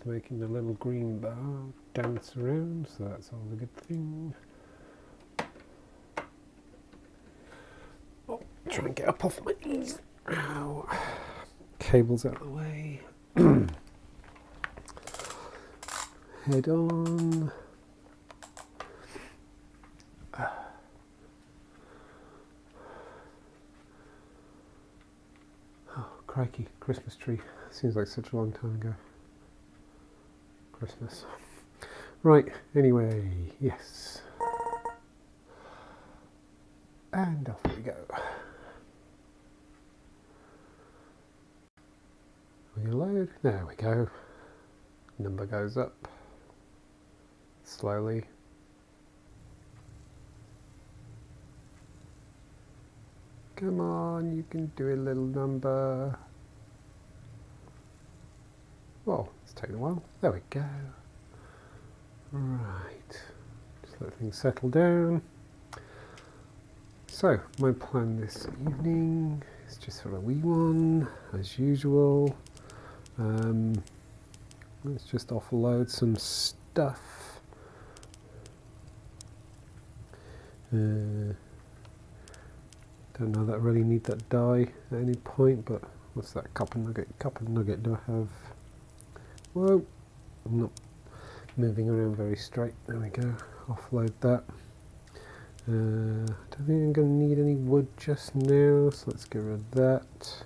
is making the little green bar dance around, so that's all a good thing. Oh, try and get up off my knees. Ow. Cable's out of the way. Head on. Oh, crikey, Christmas tree. Seems like such a long time ago. Christmas. Right, anyway, yes. And off we go. Reload. There we go. Number goes up. Slowly. Come on, you can do a little number. Well, it's taken a while. There we go. Right. Just let things settle down. So, my plan this evening is just for a wee one, as usual. Let's just offload some stuff. Don't know that I really need that die at any point, but what's that copper nugget? Copper nugget do I have? Whoa! I'm not moving around very straight. There we go. Offload that. I don't think I'm going to need any wood just now, so let's get rid of that.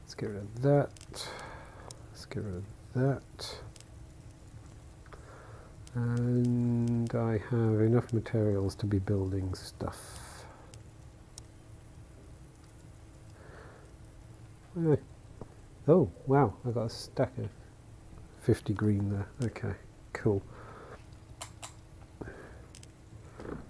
Let's get rid of that. Let's get rid of that. And I have enough materials to be building stuff. Oh, wow, I got a stack of 50 green there. Okay, cool.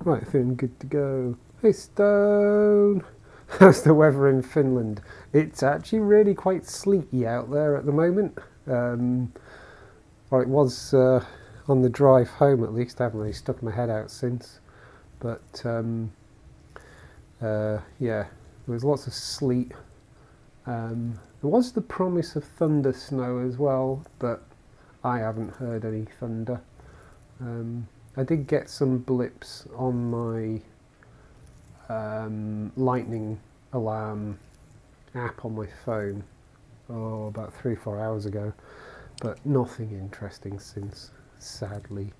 Right, I think I'm good to go. Hey Stone! How's the weather in Finland? It's actually really quite sleety out there at the moment. Well, it was on the drive home at least. I haven't really stuck my head out since. But yeah, there was lots of sleet. There was the promise of thunder snow as well, but I haven't heard any thunder. I did get some blips on my lightning alarm app on my phone about 3-4 hours ago, but nothing interesting since, sadly.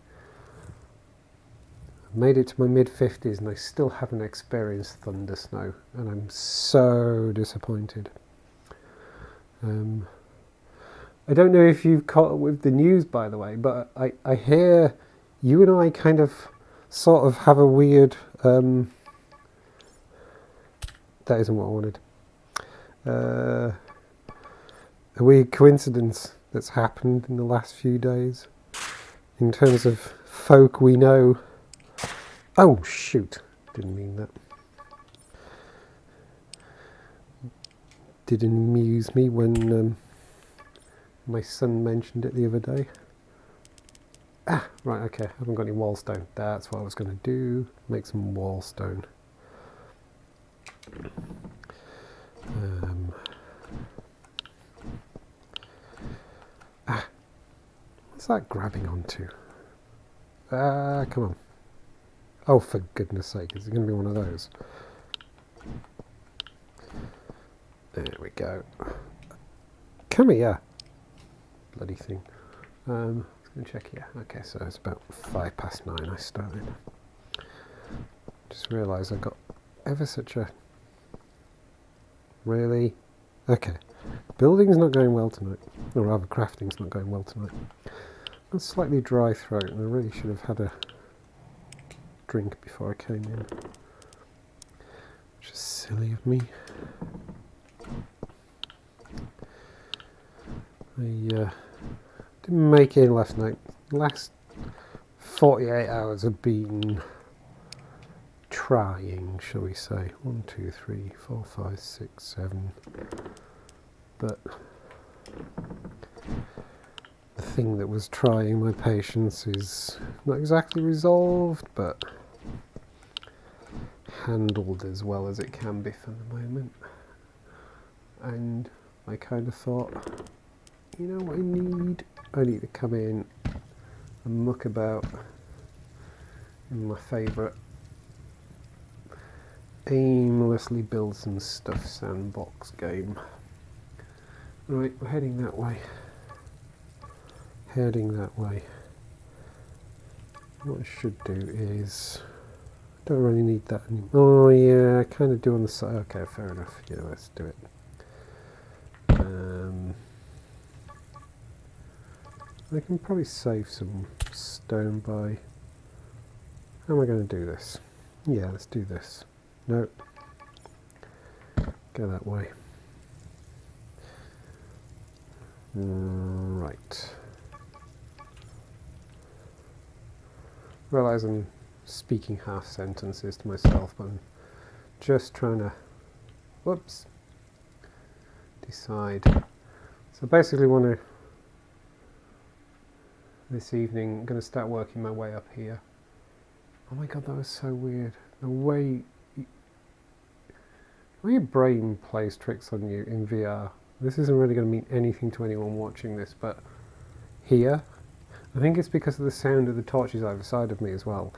I've made it to my mid-50s and I still haven't experienced thunder snow, and I'm so disappointed. I don't know if you've caught up with the news, by the way, but I hear you and I kind of sort of have a weird that isn't what I wanted. A weird coincidence that's happened in the last few days in terms of folk we know. Oh shoot, didn't mean that. Did amuse me when my son mentioned it the other day. Ah, right, okay, I haven't got any wall stone. That's what I was going to do, make some wall stone. What's that grabbing onto? Come on. Oh, for goodness sake, is it going to be one of those? There we go. Come here. Bloody thing. Let's go check here. Okay, so it's about 9:05 I started. Just realised I got ever such a... Really? Okay. Building's not going well tonight. Or rather, crafting's not going well tonight. I've got a slightly dry throat and I really should have had a drink before I came in. Which is silly of me. I didn't make it in last night. The last 48 hours have been trying, shall we say. 1, 2, 3, 4, 5, 6, 7. But the thing that was trying my patience is not exactly resolved, but handled as well as it can be for the moment. And I kind of thought, you know what I need? I need to come in and muck about in my favourite aimlessly build some stuff sandbox game. Right, we're heading that way. Heading that way. What I should do is, don't really need that anymore. Oh yeah, I kind of do on the side. Okay, fair enough. Yeah, let's do it. I can probably save some stone by... How am I going to do this? Yeah, let's do this. No. Go that way. Right. Realise I'm speaking half sentences to myself, but I'm just trying to... Whoops. Decide. So basically want to... This evening, I'm going to start working my way up here. Oh my god, that was so weird. The way your brain plays tricks on you in VR. This isn't really going to mean anything to anyone watching this, but here, I think it's because of the sound of the torches either side of me as well.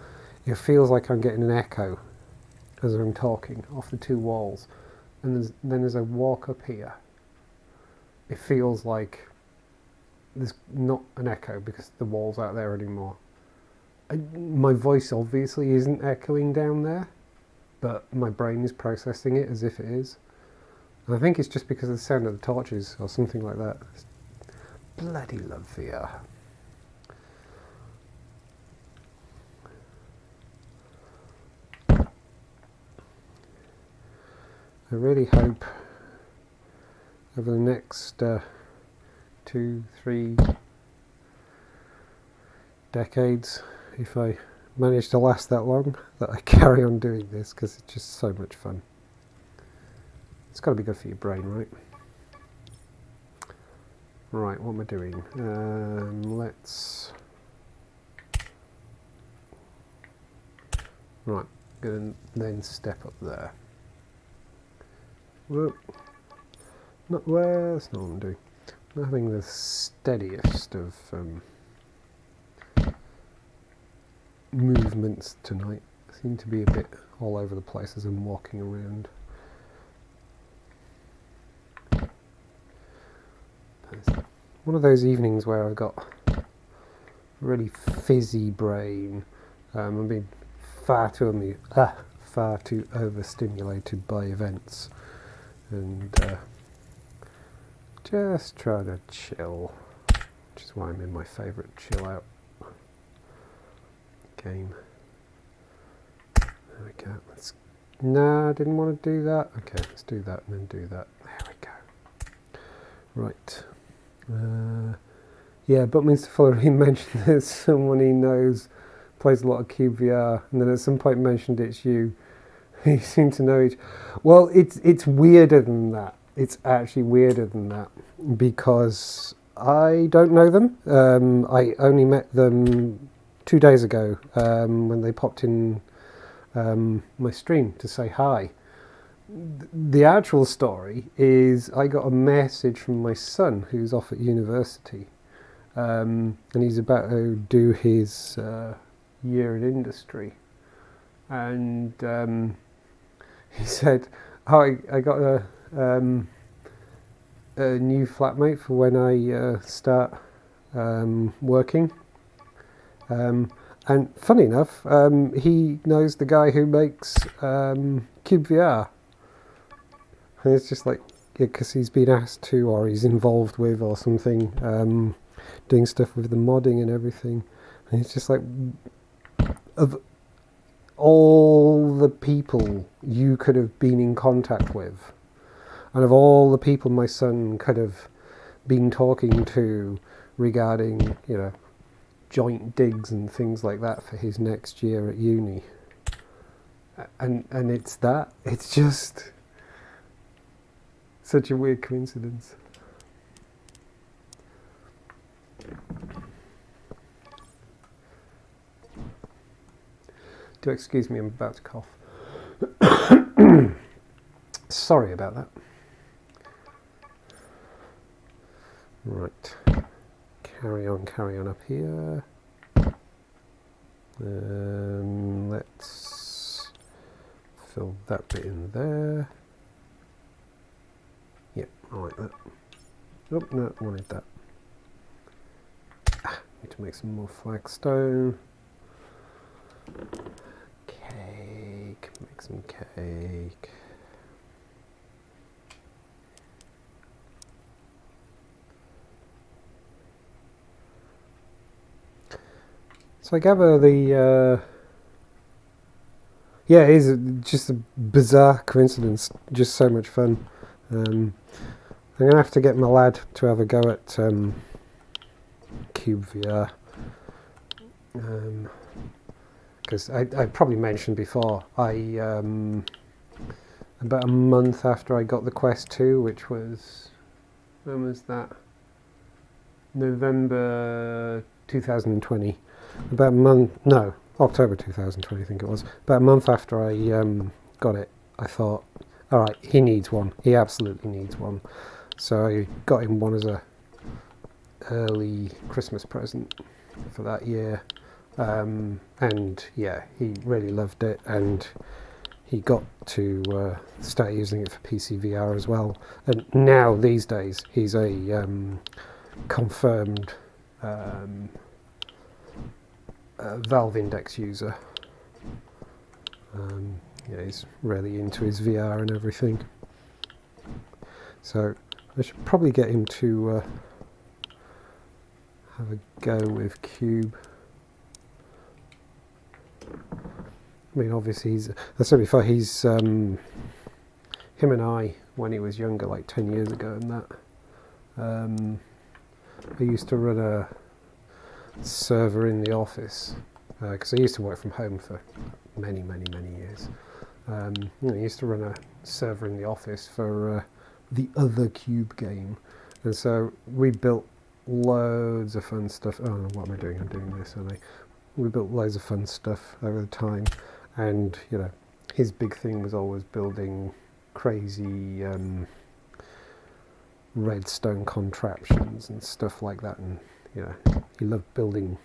It feels like I'm getting an echo as I'm talking off the two walls. And then as I walk up here, it feels like there's not an echo because the wall's out there anymore. My voice obviously isn't echoing down there, but my brain is processing it as if it is. And I think it's just because of the sound of the torches or something like that. Bloody love VR. I really hope over the next 2-3 decades, if I manage to last that long, that I carry on doing this, because it's just so much fun. It's got to be good for your brain, right? Right, what am I doing? Let's... Right, going to then step up there. Whoop. Not where, that's not what I'm doing. I'm having the steadiest of movements tonight. I seem to be a bit all over the place as I'm walking around. It's one of those evenings where I've got a really fizzy brain. I'm being far too overstimulated by events, and just trying to chill, which is why I'm in my favourite chill out game. There we go. No, I didn't want to do that. Okay, let's do that and then do that. There we go. Right. Yeah, Buckminster Fuller, he mentioned there's someone he knows plays a lot of cyubeVR, and then at some point mentioned it's you. You seem to know each. Well, it's weirder than that. It's actually weirder than that, because I don't know them. I only met them 2 days ago when they popped in my stream to say hi. The actual story is I got a message from my son who's off at university, and he's about to do his year in industry, and he said, "Oh, I got a new flatmate for when I start working." And funny enough, he knows the guy who makes cyubeVR. And it's just like, because he's been asked to, or he's involved with, or something, doing stuff with the modding and everything. And it's just like, of all the people you could have been in contact with, and of all the people my son could have been talking to regarding, you know, joint digs and things like that for his next year at uni, and it's just such a weird coincidence. Do excuse me, I'm about to cough. Sorry about that. Right. carry on up here. Let's fill that bit in there. Yep, I like that. Oh, no, I wanted that. Need to make some more flagstone. Cake, make some cake. So I gather the, yeah, it is just a bizarre coincidence, just so much fun. I'm going to have to get my lad to have a go at cyubeVR. Because I probably mentioned before, about a month after I got the Quest 2, which was, when was that? November 2020. About a month, no, October 2020 I think it was. About a month after I got it, I thought, alright, he needs one. He absolutely needs one. So I got him one as a early Christmas present for that year. And yeah, he really loved it, and he got to start using it for PC VR as well. And now, these days, he's a confirmed Valve Index user. Yeah, he's really into his VR and everything. So I should probably get him to have a go with Cube. I mean, obviously, as I said before, he's him and I, when he was younger, like 10 years ago, and that I used to run a server in the office because I used to work from home for many years. I used to run a server in the office for the other Cube game, and so we built loads of fun stuff. Oh, what am I doing? I'm doing this, aren't I? We built loads of fun stuff over the time, and you know, his big thing was always building crazy redstone contraptions and stuff like that, and you know, he loved building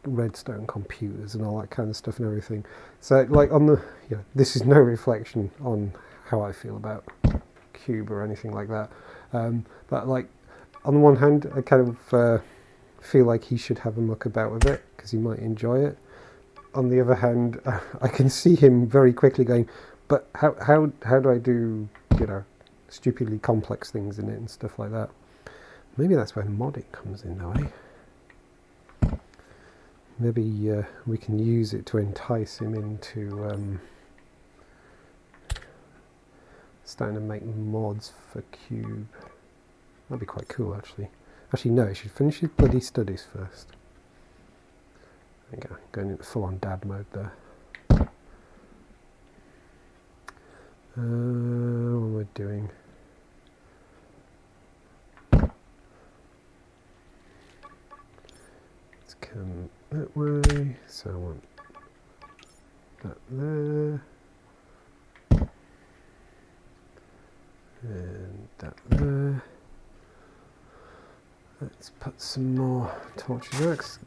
redstone computers and all that kind of stuff and everything. So like on the, you know, this is no reflection on how I feel about Cube or anything like that, but like on the one hand I kind of feel like he should have a muck about with it because he might enjoy it. On the other hand, I can see him very quickly going, but how do I do, you know, stupidly complex things in it and stuff like that. Maybe that's where modding comes in though, eh? Maybe we can use it to entice him into starting to make mods for Cube. That'd be quite cool, actually. Actually, no, he should finish his bloody studies first. There you go, going into full-on dad mode there. What am I doing? Let's come that way, so I want that there. And that there. Let's put some more torches out.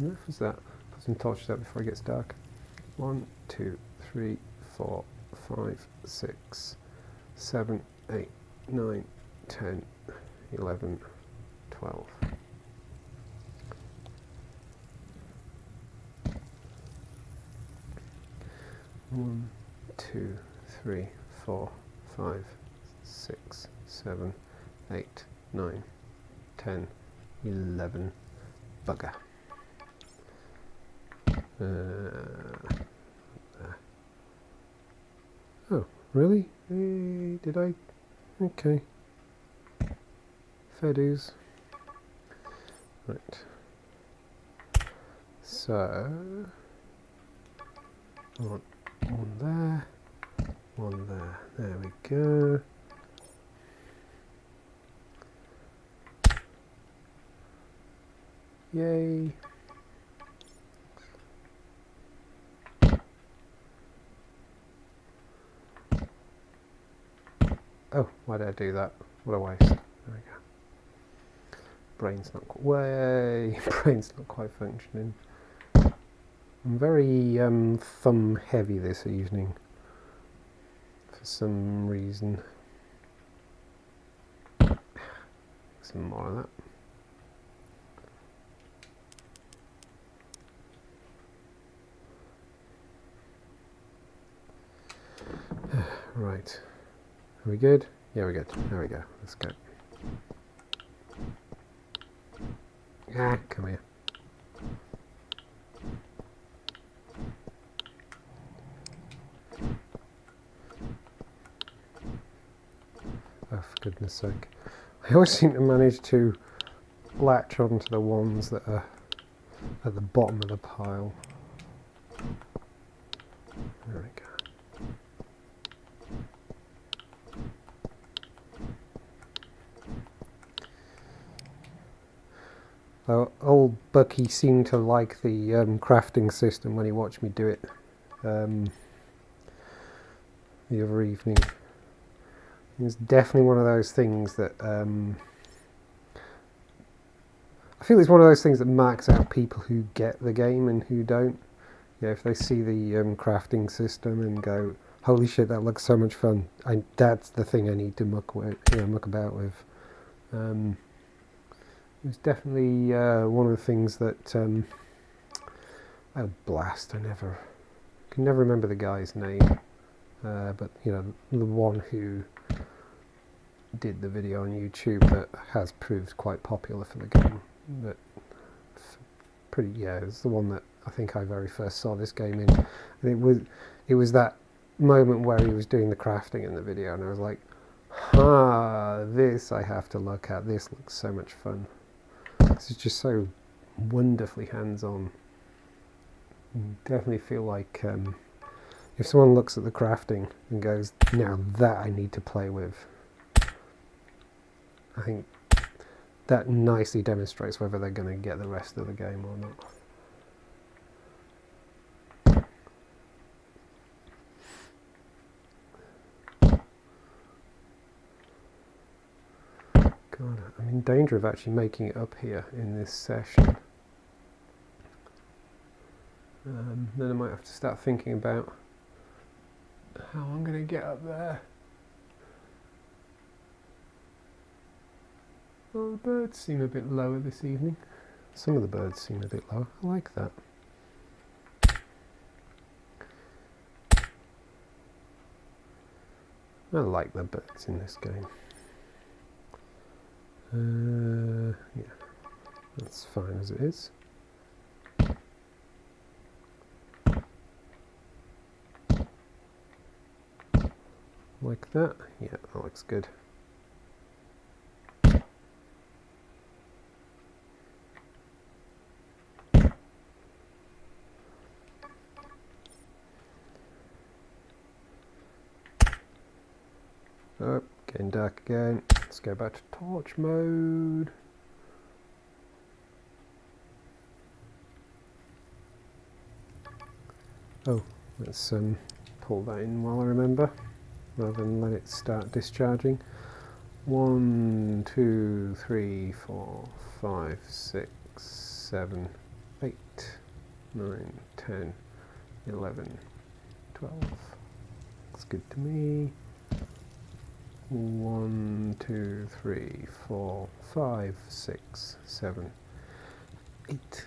Enough was that. Put some torches out before it gets dark. 1, 2, 3, 4, 5, 6, 7, 8, 9, 10, 11, 12. One, 2, 3, 4, 5, 6, 7, 8, 9, 10, 11. Bugger. Oh, really? Did I? Okay. Fair dues. Right. So, I want one there, one there. There we go. Yay. Oh, why did I do that? What a waste. There we go. Brain's not quite functioning. I'm very thumb heavy this evening for some reason. Some more of that. Right. Are we good? Yeah, we're good. There we go. Let's go. Ah, come here. Oh, for goodness sake. I always seem to manage to latch onto the ones that are at the bottom of the pile. There we go. Old Bucky seemed to like the crafting system when he watched me do it the other evening. It's definitely one of those things that I feel it's one of those things that marks out people who get the game and who don't. Yeah, if they see the crafting system and go, "Holy shit, that looks so much fun! That's the thing I need to muck about with." It's definitely one of the things that oh blast! I can never remember the guy's name, but you know, the one who did the video on YouTube that has proved quite popular for the game. But it's the one that I think I very first saw this game in, and it was that moment where he was doing the crafting in the video, and I was like, this I have to look at. This looks so much fun. This is just so wonderfully hands-on. Definitely feel like if someone looks at the crafting and goes, now that I need to play with, I think that nicely demonstrates whether they're going to get the rest of the game or not. God, I'm in danger of actually making it up here in this session. Then I might have to start thinking about how I'm going to get up there. Well, the birds seem a bit lower this evening. Some of the birds seem a bit lower. I like that. I like the birds in this game. Yeah, that's fine as it is. Like that. Yeah, that looks good. Oh, getting dark again. Let's go back to torch mode. Oh, let's pull that in while I remember, rather than let it start discharging. 1, 2, 3, 4, 5, 6, 7, 8, 9, 10, 11, 12. Looks good to me. 1, 2, 3, 4, 5, 6, 7, 8,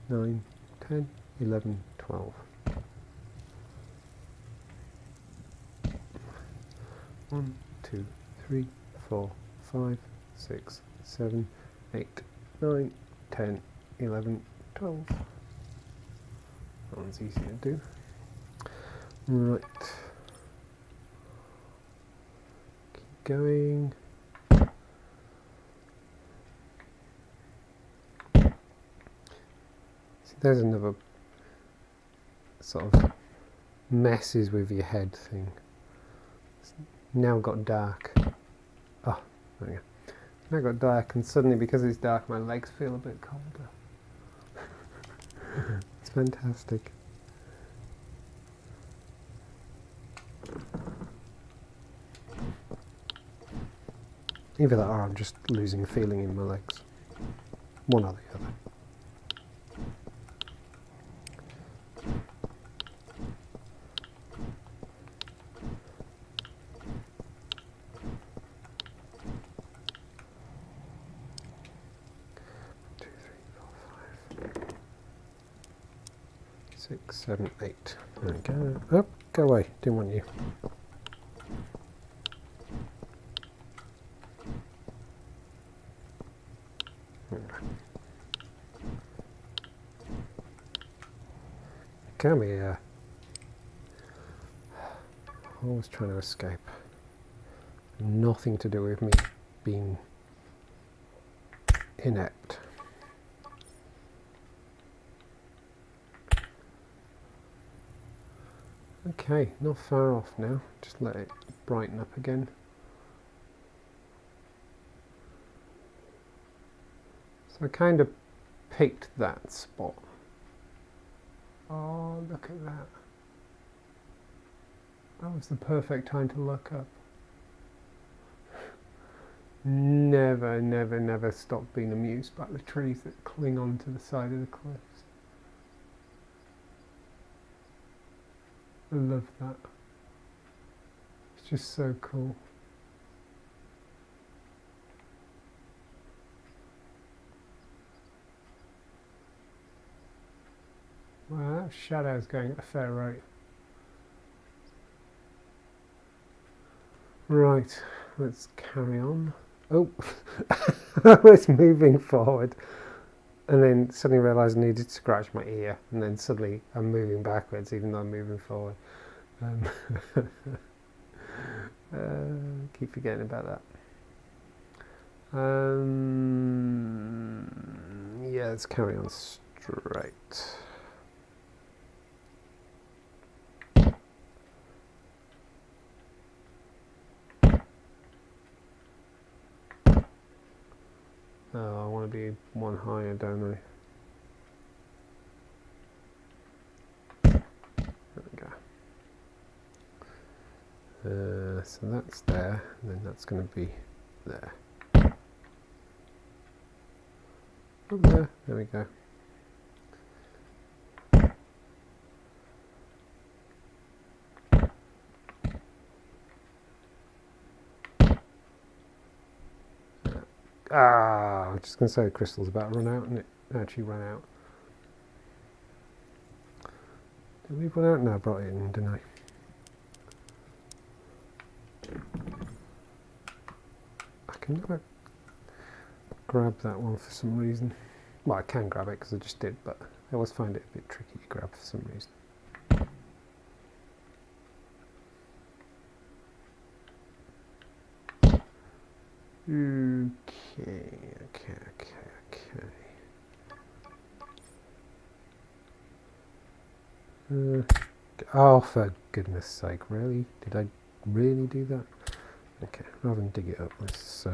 9, 10, 11, 12. 1, 2, 3, 4, 5, 6, 7, 8, 9, 10, 11, 12. That one's easy to do. Right. Keep going. See, there's another sort of messes with your head thing. It's now got dark. Oh, there we go. Now got dark, and suddenly, because it's dark, my legs feel a bit colder. It's fantastic. Either that or I'm just losing feeling in my legs. One or the other. Two, three, 4, 5, 6, 7, 8. There we go. Oh, go away. Didn't want you. Come here. Always trying to escape. Nothing to do with me being inept. Okay, not far off now. Just let it brighten up again. So I kind of picked that spot. Oh, look at that. That was the perfect time to look up. Never, never, never stop being amused by the trees that cling onto the side of the cliffs. I love that. It's just so cool. Wow, that shadow's going at a fair rate. Right, let's carry on. Oh, I was moving forward and then suddenly realised I needed to scratch my ear, and then suddenly I'm moving backwards even though I'm moving forward. Keep forgetting about that. Yeah, let's carry on straight. Oh, I want to be one higher, don't I? There we go. So that's there, and then that's going to be there. Oh, there we go. I was just going to say the crystal's about to run out, and it actually ran out. Did we run out? No, I brought it in, didn't I? I can never grab that one for some reason. Well, I can grab it because I just did, but I always find it a bit tricky to grab for some reason. Okay. Oh, for goodness sake, really? Did I really do that? Okay, rather than dig it up, let's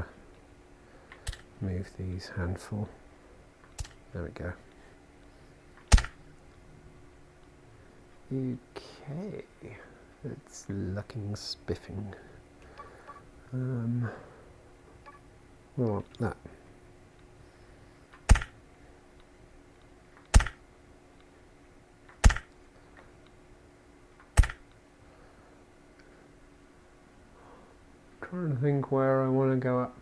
move these handful. There we go. Okay, it's looking spiffing. We want that. Trying to think where I want to go up.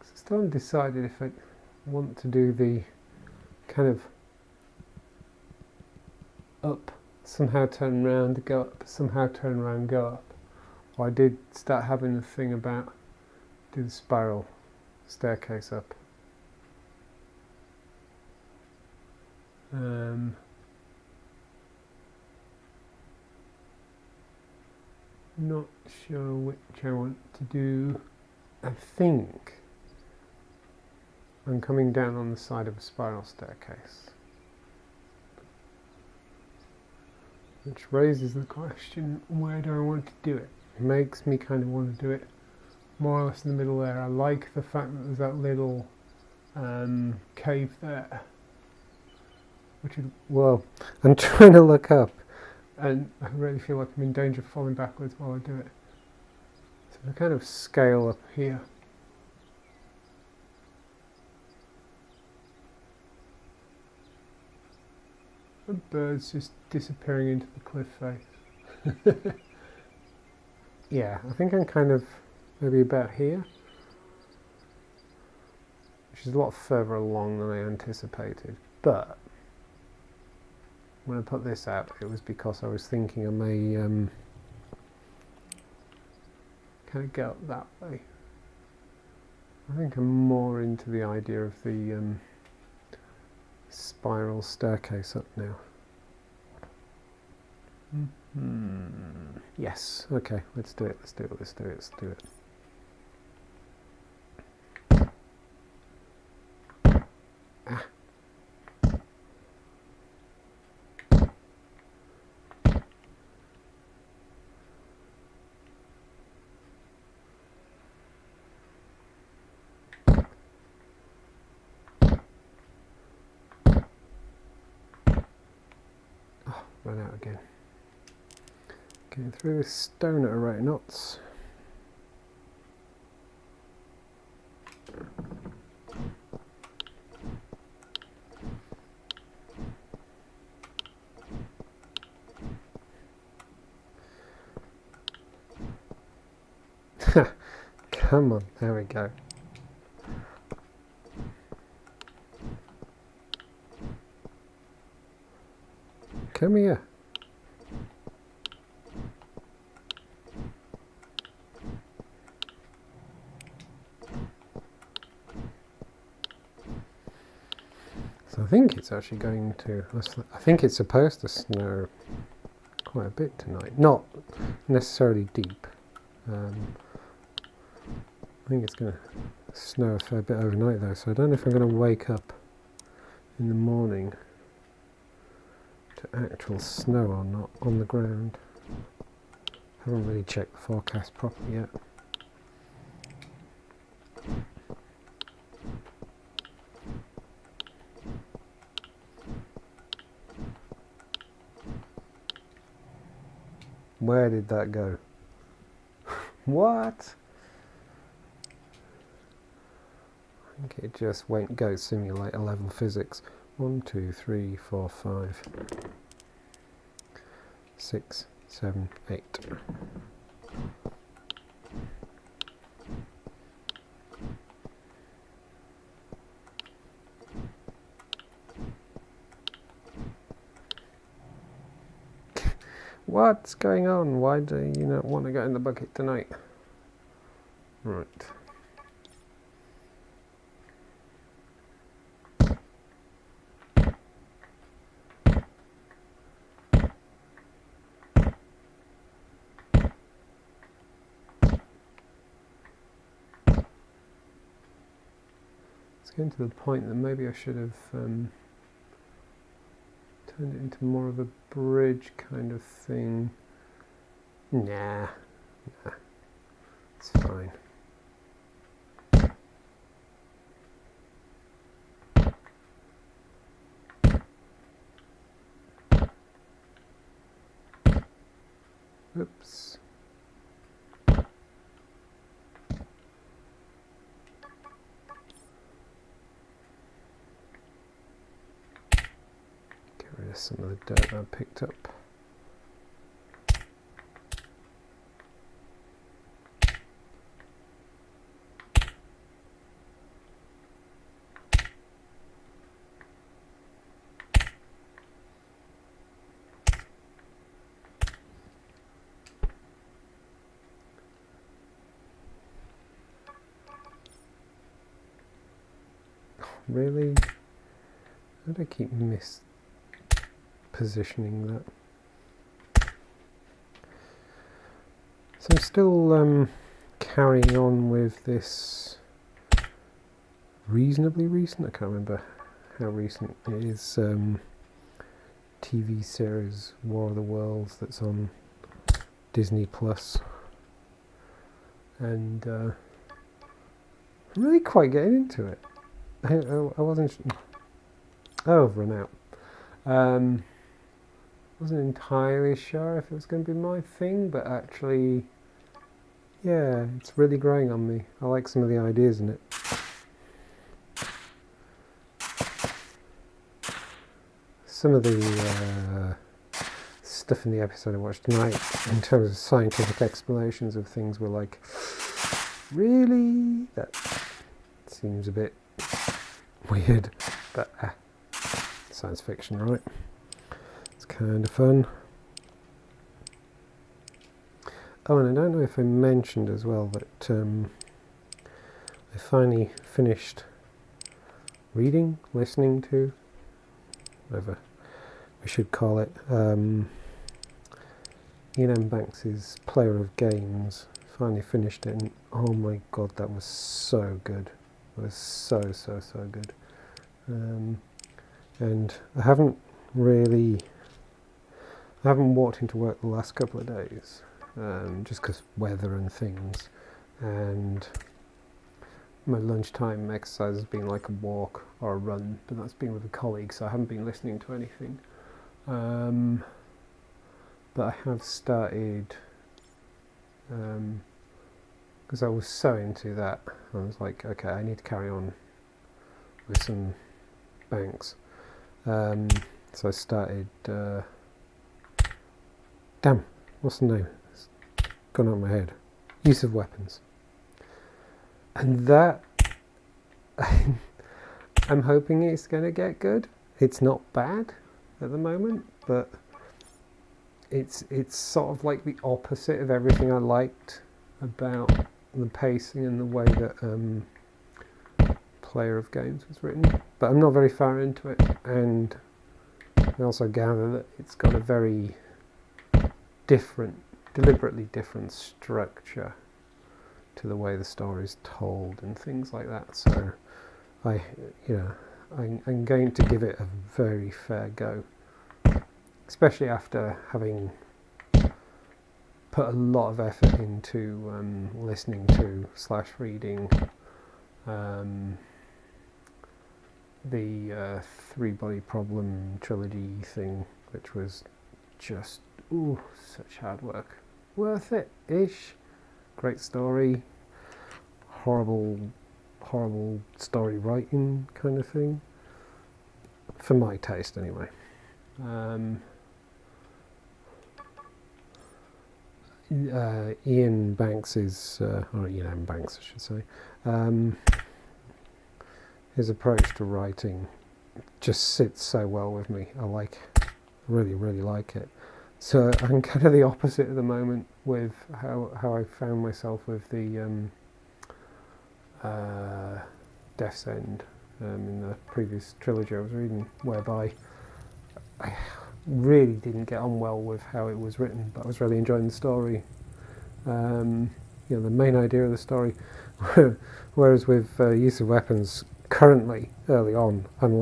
I still haven't decided if I want to do the kind of up, somehow turn around, go up, somehow turn around, go up. Or I did start having a thing about do the spiral staircase up. Not sure which I want to do. I think I'm coming down on the side of a spiral staircase, which raises the question, where do I want to do it? It makes me kind of want to do it more or less in the middle there. I like the fact that there's that little cave there, which is, well, I'm trying to look up and I really feel like I'm in danger of falling backwards while I do it. So I kind of scale up here. The bird's just disappearing into the cliff face. Yeah, I think I'm kind of maybe about here, which is a lot further along than I anticipated. But when I put this out, it was because I was thinking I may kind of go up that way. I think I'm more into the idea of the spiral staircase up now. Yes, okay, let's do it, let's do it, let's do it, let's do it. Run out again. Getting through this stone at a rate of knots. Come on, there we go. Come here. So I think it's actually going to, I think it's supposed to snow quite a bit tonight. Not necessarily deep. I think it's going to snow a fair bit overnight though, so I don't know if I'm going to wake up in the morning to actual snow or not on the ground. Haven't really checked the forecast properly yet. Where did that go? What? I think it just went go simulator level physics. 1, 2, 3, 4, 5, 6, 7, 8. What's going on? Why do you not want to get in the bucket tonight? Right. It's getting to the point that maybe I should have turned it into more of a bridge kind of thing. Nah, it's fine. Oops. Get rid of some of the dirt I picked up. Really? How do I keep positioning that? So I'm still carrying on with this reasonably recent, I can't remember how recent it is, TV series War of the Worlds that's on Disney Plus, and I'm really quite getting into it. I wasn't. Oh, I've run out. wasn't entirely sure if it was going to be my thing, but actually, yeah, it's really growing on me. I like some of the ideas in it. Some of the stuff in the episode I watched tonight, in terms of scientific explanations of things, were like, really? That seems a bit weird, but science fiction, right? It's kind of fun. Oh, and I don't know if I mentioned as well that I finally finished listening to, whatever we should call it, Ian M. Banks's Player of Games. Finally finished it, and oh my god, that was so good. It was so good. And I haven't walked into work the last couple of days, just because weather and things, and my lunchtime exercise has been like a walk or a run, but that's been with a colleague, so I haven't been listening to anything. But I have started, because I was so into that, I was like, okay, I need to carry on with some Banks. So I started, damn, what's the name? It's gone out of my head. Use of Weapons. And that, I'm hoping it's going to get good. It's not bad at the moment, but it's sort of like the opposite of everything I liked about the pacing and the way that Player of Games was written. But I'm not very far into it, and I also gather that it's got a very deliberately different structure to the way the story is told and things like that. So I'm going to give it a very fair go, especially after having put a lot of effort into listening to / reading the Three Body Problem trilogy thing, which was just such hard work. Worth it ish. Great story, horrible story writing kind of thing, for my taste anyway. Ian Banks is, or Ian M. Banks I should say, his approach to writing just sits so well with me. I really like it. So I'm kind of the opposite at the moment with how I found myself with the Death's End in the previous trilogy I was reading, whereby I really didn't get on well with how it was written, but I was really enjoying the story. The main idea of the story. Whereas with Use of Weapons, currently, early on, I'm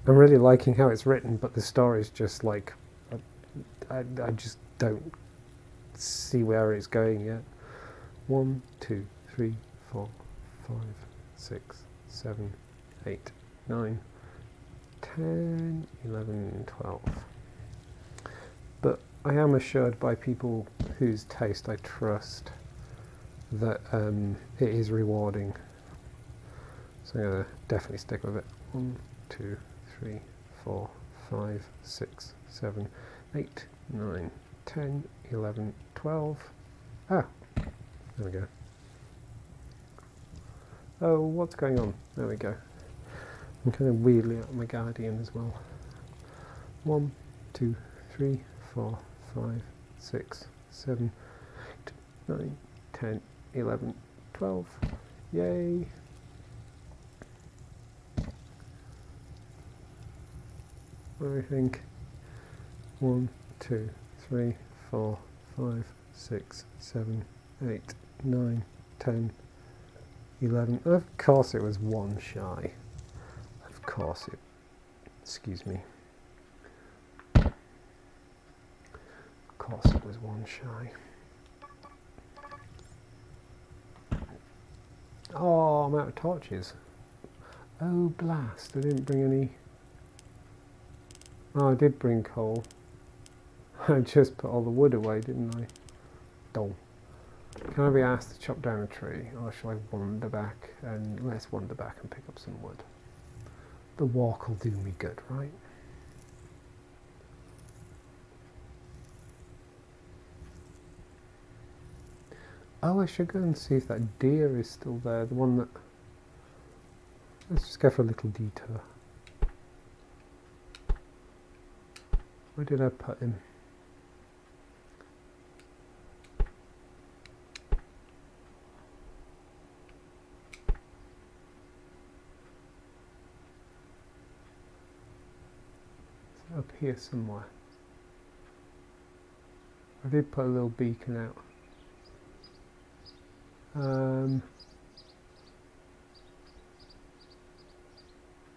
really liking how it's written, but the story's just like, I just don't see where it's going yet. 1, 2, 3, 4, 5, 6, 7, 8, 9, 10, 11, 12. But I am assured by people whose taste I trust that it is rewarding. So I'm going to definitely stick with it. 1, 2, 3, 4, 5, 6, 7, 8, 9, 10, 11, 12. There we go. Oh, what's going on? There we go. I'm kind of weirdly out of my Guardian as well. 1, 2, 3, 4, 5, 6, 7, 8, 9, 10, 11, 12. Yay! I think 1, 2, 3, 4, 5, 6, 7, 8, 9, 10, 11. Of course it was one shy. Of course it. Excuse me. Of course it was one shy. Oh, I'm out of torches. Oh, blast. I didn't bring any. Oh, I did bring coal. I just put all the wood away, didn't I? Dull. Can I be asked to chop down a tree, or shall I wander back? And let's wander back and pick up some wood. The walk will do me good, right? Oh, I should go and see if that deer is still there. The one that... Let's just go for a little detour. Where did I put him? It's up here somewhere. I did put a little beacon out.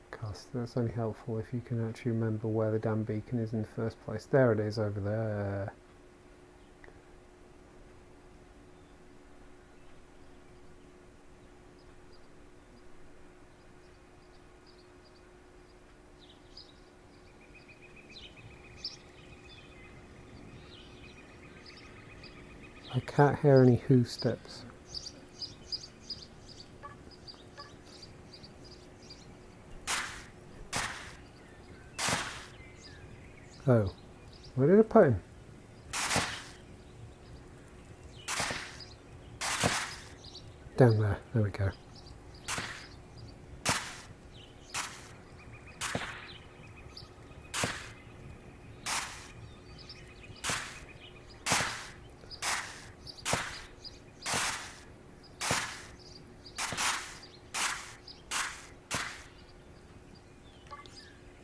Gosh, that's only helpful if you can actually remember where the damn beacon is in the first place. There it is, over there. I can't hear any who steps. Oh, where did I put him? Down there, there we go.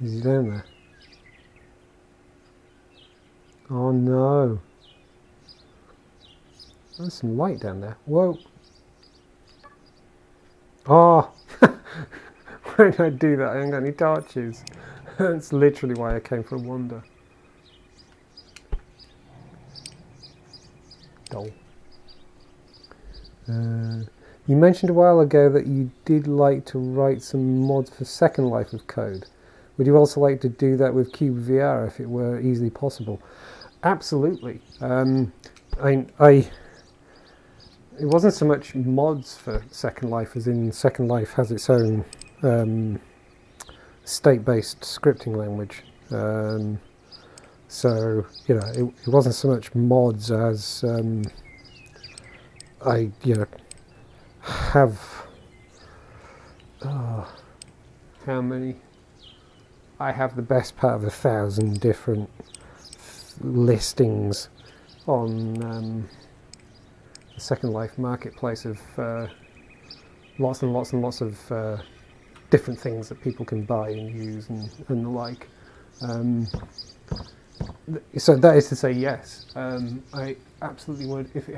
Is he down there? Oh no. There's some light down there. Whoa. Oh! Why did I do that? I haven't got any torches. That's literally why I came for a wander. Dull. You mentioned a while ago that you did like to write some mods for Second Life of Code. Would you also like to do that with cyubeVR if it were easily possible? Absolutely. It wasn't so much mods for Second Life as in Second Life has its own state-based scripting language. So, you know, it wasn't so much mods as I, you know, have... how many? I have the best part of 1,000 different listings on the Second Life marketplace of lots and lots and lots of different things that people can buy and use and the like. So that is to say, yes, I absolutely would. If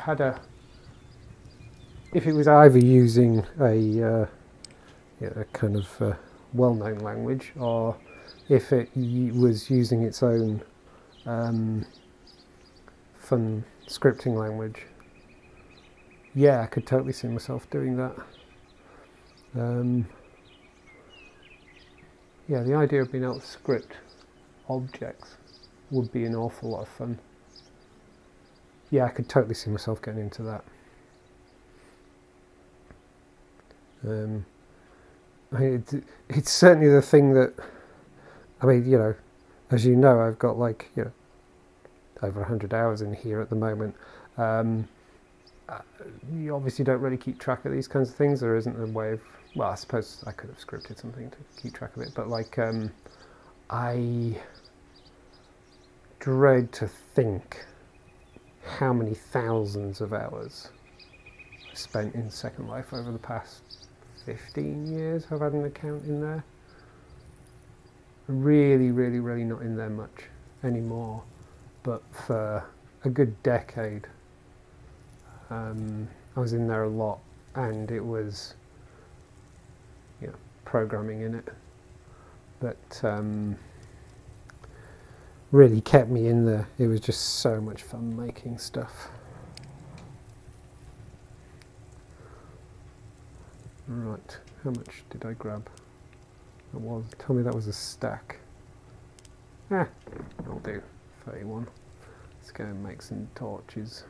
it was either using a kind of well-known language, or if it was using its own fun scripting language, yeah, I could totally see myself doing that. Yeah, the idea of being able to script objects would be an awful lot of fun. Yeah, I could totally see myself getting into that. It's certainly the thing that, I mean, you know, as you know, I've got like, you know, over 100 hours in here at the moment. You obviously don't really keep track of these kinds of things. There isn't a way of, well, I suppose I could have scripted something to keep track of it, but like, I dread to think how many thousands of hours I've spent in Second Life over the past 15 years. I've had an account in there. Really, really, really not in there much anymore, but for a good decade I was in there a lot, and it was, you know, programming in it that really kept me in there. It was just so much fun making stuff. Right, how much did I grab? That was, tell me that was a stack. That'll do, 31. Let's go and make some torches.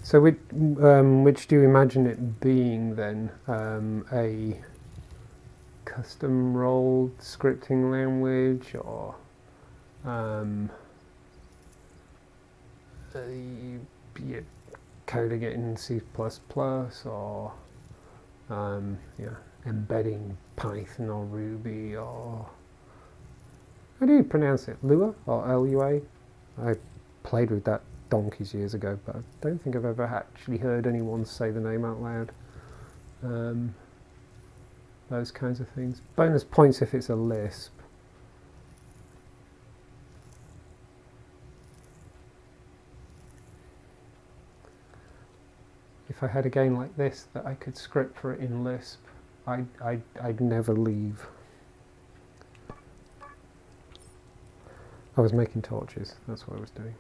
So which do you imagine it being then? A custom rolled scripting language, or coding it in C++, or embedding Python or Ruby, or how do you pronounce it? Lua or Lua? I played with that donkeys years ago, but I don't think I've ever actually heard anyone say the name out loud. Those kinds of things. Bonus points if it's a Lisp. If I had a game like this that I could script for it in Lisp, I'd never leave. I was making torches, that's what I was doing.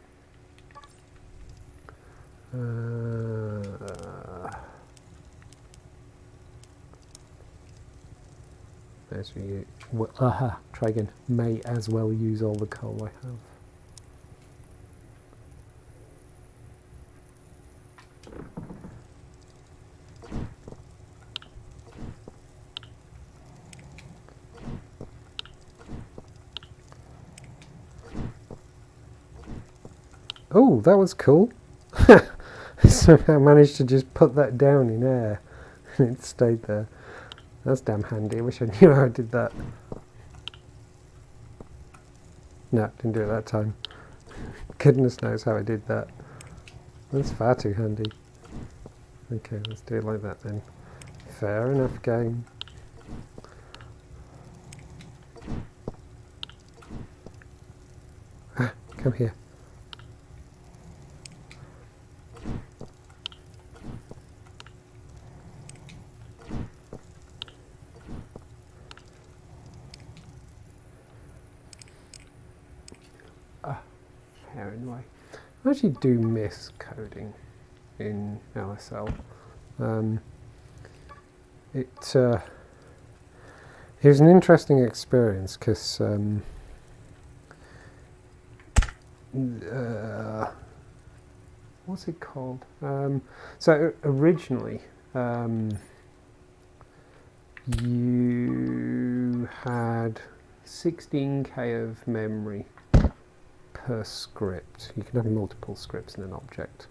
As we try again. May as well use all the coal I have. Oh, that was cool. Somehow I managed to just put that down in air and it stayed there. That's damn handy. I wish I knew how I did that. No, didn't do it that time. Goodness knows how I did that. That's far too handy. Okay, let's do it like that then. Fair enough, game. Ah, come here. Anyway, I actually do miss coding in LSL. It was an interesting experience because what's it called? So originally you had 16K of memory per script. You can have multiple scripts in an object,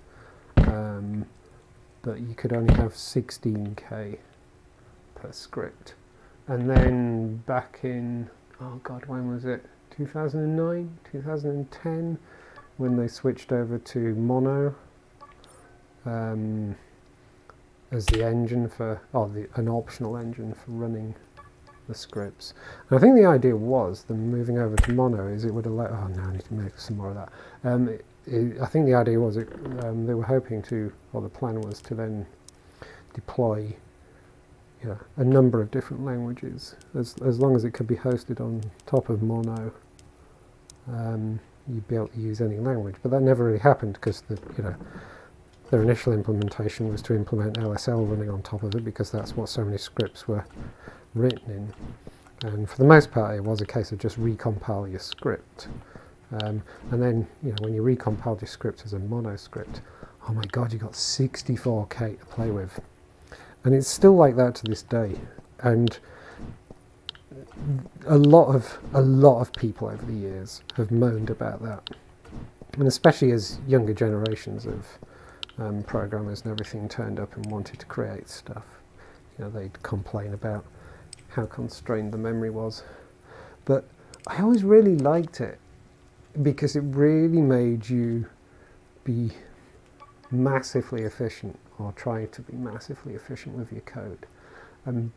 but you could only have 16K per script. And then back in, oh god, when was it? 2009, 2010, when they switched over to mono as the engine for, an optional engine for running the scripts. And I think the idea was, the moving over to mono, is it would allow, oh no, I need to make some more of that. I think the idea was, they were hoping to, or the plan was to then deploy a number of different languages, as long as it could be hosted on top of mono. You'd be able to use any language, but that never really happened because their initial implementation was to implement LSL running on top of it, because that's what so many scripts were written in. And for the most part it was a case of just recompile your script, and then when you recompiled your script as a mono script, oh my god, you got 64K to play with. And it's still like that to this day, and a lot of people over the years have moaned about that, and especially as younger generations of programmers and everything turned up and wanted to create stuff, they'd complain about how constrained the memory was. But I always really liked it because it really made you be massively efficient, or try to be massively efficient with your code, and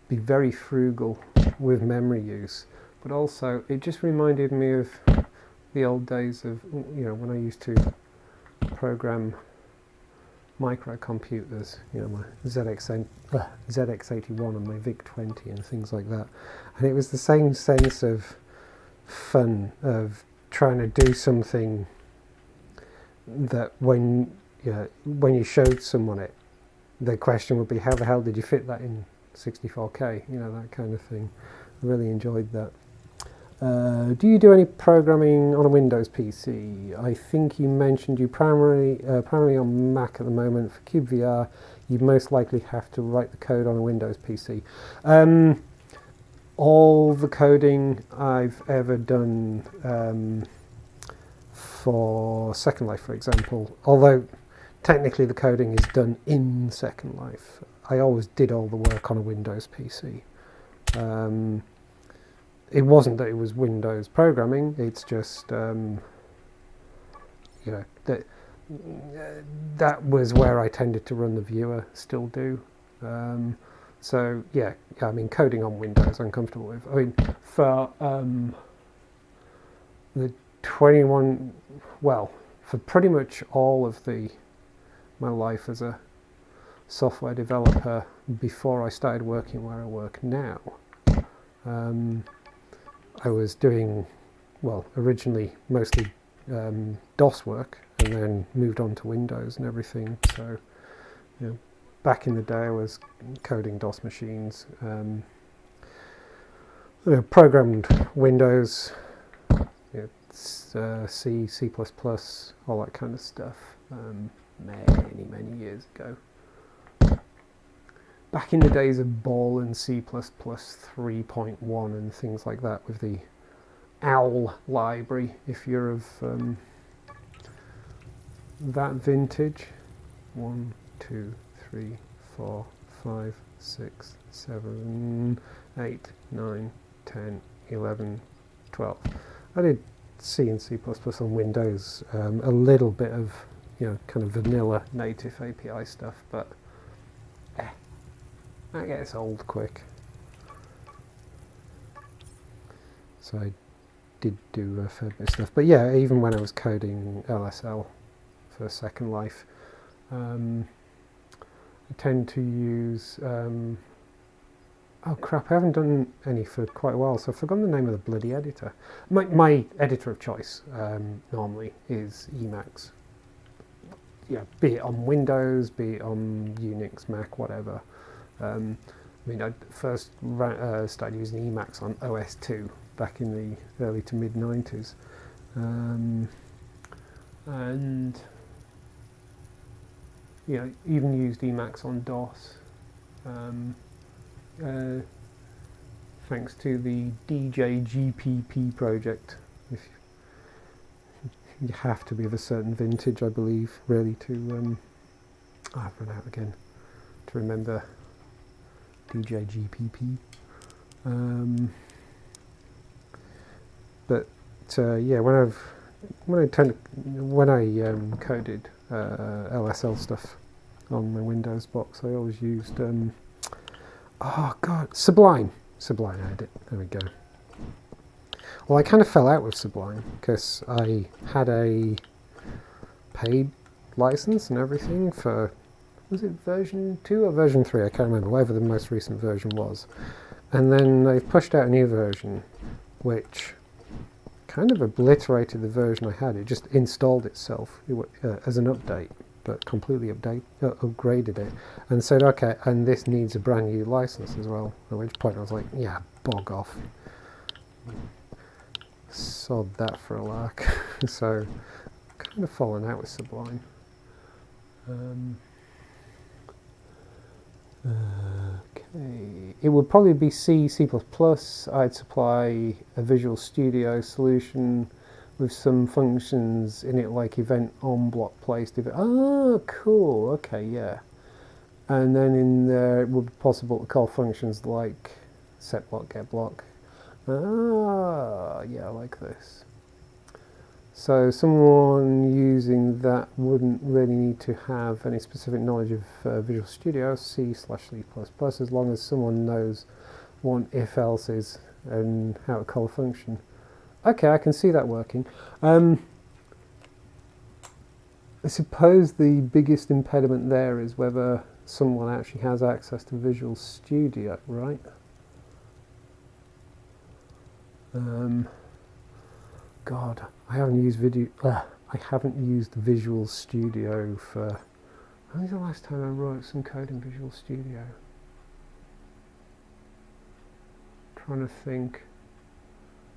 be very frugal with memory use. But also it just reminded me of the old days of when I used to program microcomputers, my ZX81 and my VIC-20 and things like that. And it was the same sense of fun of trying to do something that when you showed someone it, the question would be, how the hell did you fit that in 64K? That kind of thing. I really enjoyed that. Do you do any programming on a Windows PC? I think you mentioned you primarily on Mac at the moment. For cyubeVR, you'd most likely have to write the code on a Windows PC. All the coding I've ever done for Second Life, for example, although technically the coding is done in Second Life, I always did all the work on a Windows PC. It wasn't that it was Windows programming, it's just, you know, that was where I tended to run the viewer, still do. So yeah, I mean, coding on Windows I'm comfortable with. I mean, for the 21, well, for pretty much all of my life as a software developer before I started working where I work now, I was doing, well, originally mostly DOS work, and then moved on to Windows and everything. So, you know, back in the day I was coding DOS machines, you know, programmed Windows, you know, C, C++, all that kind of stuff, many years ago. Back in the days of Ball and C++ 3.1 and things like that, with the OWL library, if you're of that vintage. 1, 2, 3, 4, 5, 6, 7, 8, 9, 10, 11, 12. I did C and C++ on Windows, a little bit of, you know, kind of vanilla native API stuff, but that gets old quick. So I did do a fair bit of stuff. But yeah, even when I was coding LSL for Second Life, I tend to use... oh crap, I haven't done any for quite a while, so I've forgotten the name of the bloody editor. My editor of choice normally is Emacs. Yeah, be it on Windows, be it on Unix, Mac, whatever. I mean, I first started using Emacs on OS2 back in the early to mid 90s, and you know, even used Emacs on DOS, thanks to the DJGPP project. If you have to be of a certain vintage, I believe, really, to I've run out again to remember DJGPP. But yeah, when I coded LSL stuff on my Windows box, I always used oh god, Sublime Edit. There we go. Well, I kind of fell out with Sublime because I had a paid license and everything for, was it version 2 or version 3? I can't remember, whatever the most recent version was. And then they've pushed out a new version, which kind of obliterated the version I had. It just installed itself as an update, but completely upgraded it, and said, okay, and this needs a brand new license as well. At which point I was like, yeah, bog off. Sod that for a lark. So, kind of fallen out with Sublime. Okay, it would probably be C, C++. I'd supply a Visual Studio solution with some functions in it, like event on block placed event. Oh, cool. Okay, yeah. And then in there, it would be possible to call functions like set block, get block. Ah, yeah, I like this. So someone using that wouldn't really need to have any specific knowledge of Visual Studio, C/C++, as long as someone knows what if-else is and how to call a function. Okay, I can see that working. I suppose the biggest impediment there is whether someone actually has access to Visual Studio, right? God, I haven't used Visual Studio for... When was the last time I wrote some code in Visual Studio? Trying to think.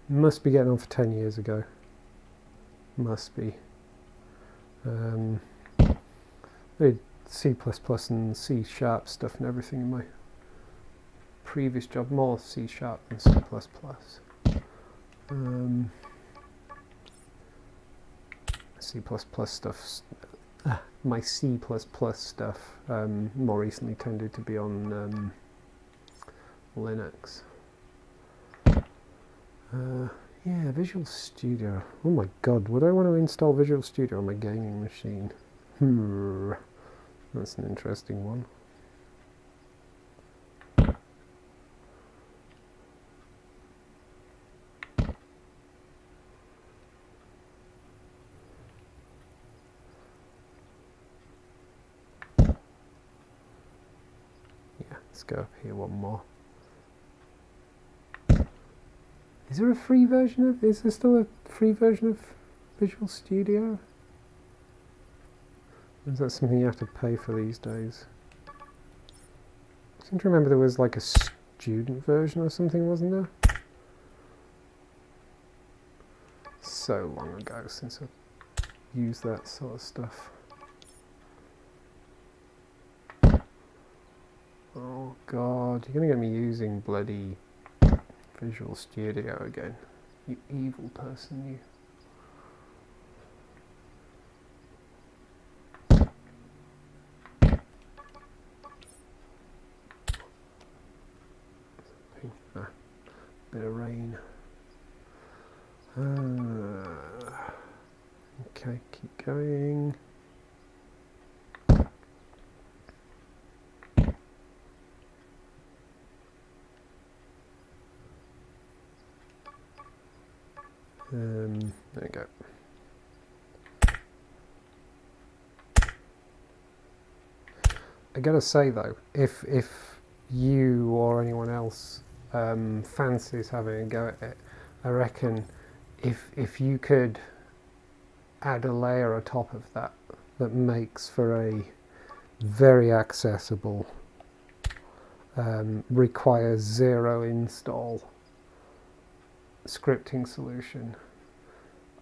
Must be getting on for 10 years ago. Must be. I did C++ and C# stuff and everything in my previous job, more C# than C++. C++ stuff, my C++ stuff more recently tended to be on Linux. Yeah, Visual Studio. Oh my god, would I want to install Visual Studio on my gaming machine? That's an interesting one. Yeah, let's go up here one more. Is there a free version of, is there still a free version of Visual Studio? Is that something you have to pay for these days? I seem to remember there was like a student version or something, wasn't there? So long ago since I used that sort of stuff. Oh god, you're gonna get me using bloody Visual Studio again. You evil person, you. Bit of rain. Okay, keep going. There we go. I gotta say though, if you or anyone else fancies having a go at it, I reckon if you could add a layer on top of that that makes for a very accessible, requires zero install scripting solution,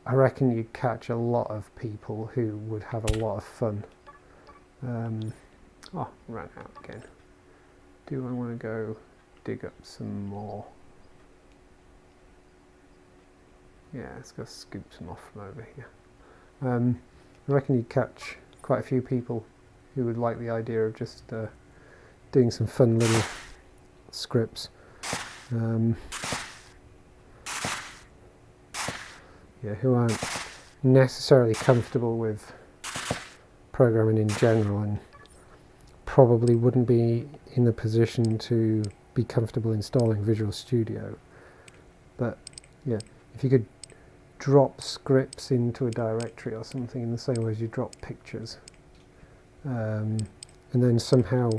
I reckon you'd catch a lot of people who would have a lot of fun. Oh, ran out again. Do I want to go dig up some more? Yeah, let's go scoop some off from over here. I reckon you'd catch quite a few people who would like the idea of just doing some fun little scripts. Yeah, who aren't necessarily comfortable with programming in general and probably wouldn't be in the position to be comfortable installing Visual Studio. But yeah, if you could drop scripts into a directory or something in the same way as you drop pictures, and then somehow,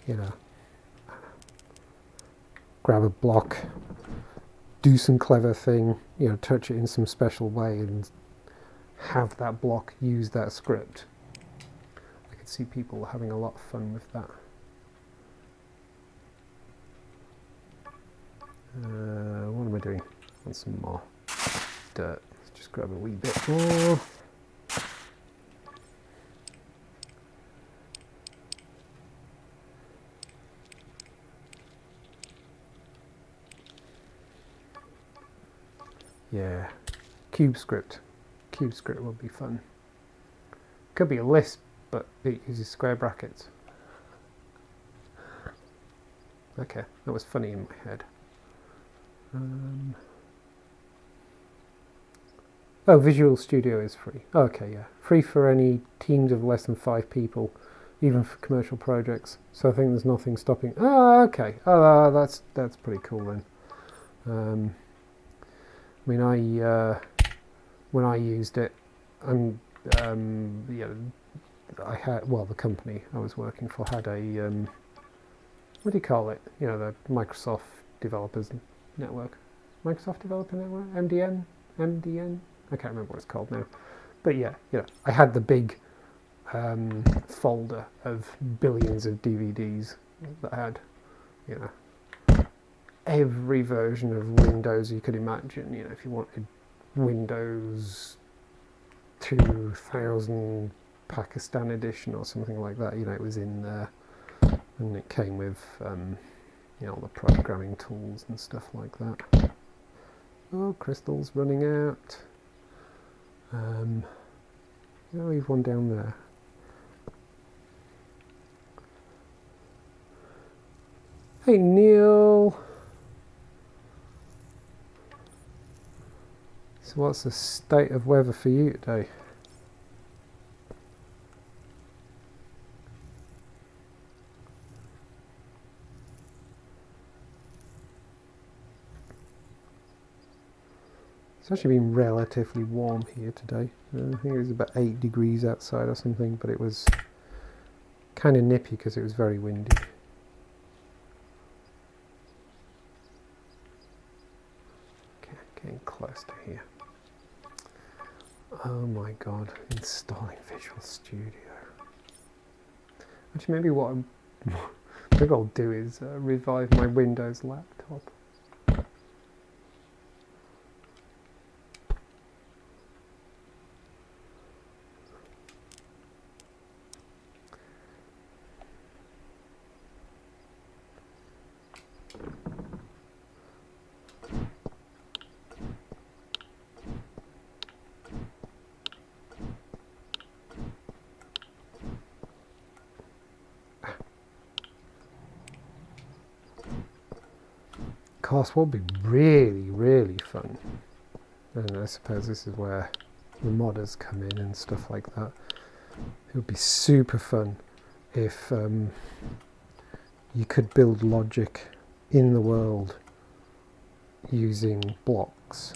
you know, grab a block, do some clever thing, you know, touch it in some special way and have that block use that script. I could see people having a lot of fun with that. What am I doing? I want some more dirt. Let's just grab a wee bit more. Yeah, CubeScript. CubeScript would be fun. Could be a Lisp, but it uses square brackets. Okay, that was funny in my head. Oh, Visual Studio is free. Okay, yeah. Free for any teams of less than 5 people, even for commercial projects. So I think there's nothing stopping. Oh, okay. Oh, that's pretty cool then. I mean, when I used it, yeah, I had, well, the company I was working for had a, what do you call it? You know, the Microsoft Developers Network. Microsoft Developer Network? MDN? I can't remember what it's called now. But yeah, you know, I had the big folder of billions of DVDs that I had, you know, every version of Windows you could imagine. You know, if you wanted Windows 2000 Pakistan edition or something like that, you know, it was in there, and it came with you know, the programming tools and stuff like that. Oh, crystal's running out. I'll leave one down there. Hey Neil. So what's the state of weather for you today? It's actually been relatively warm here today. I think it was about 8 degrees outside or something, but it was kind of nippy because it was very windy. Okay, getting close to here. Oh my god, installing Visual Studio. Actually, maybe what I'll do is revive my Windows laptop. Of course, what would be really fun, and I suppose this is where the modders come in and stuff like that. It would be super fun if you could build logic in the world using blocks.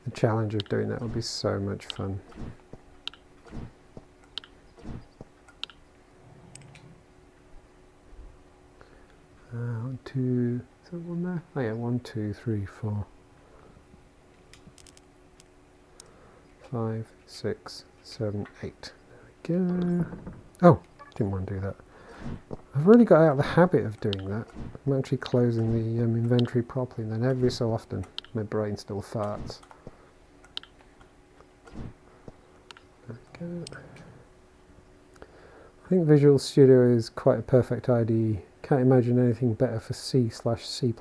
The challenge of doing that would be so much fun. One, two, is that one there? Oh yeah, 1, 2, 3, 4, 5, 6, 7, 8. There we go. Oh, didn't want to do that. I've really got out of the habit of doing that. I'm actually closing the inventory properly, and then every so often my brain still farts. There we go. I think Visual Studio is quite a perfect IDE. Can't imagine anything better for C/C++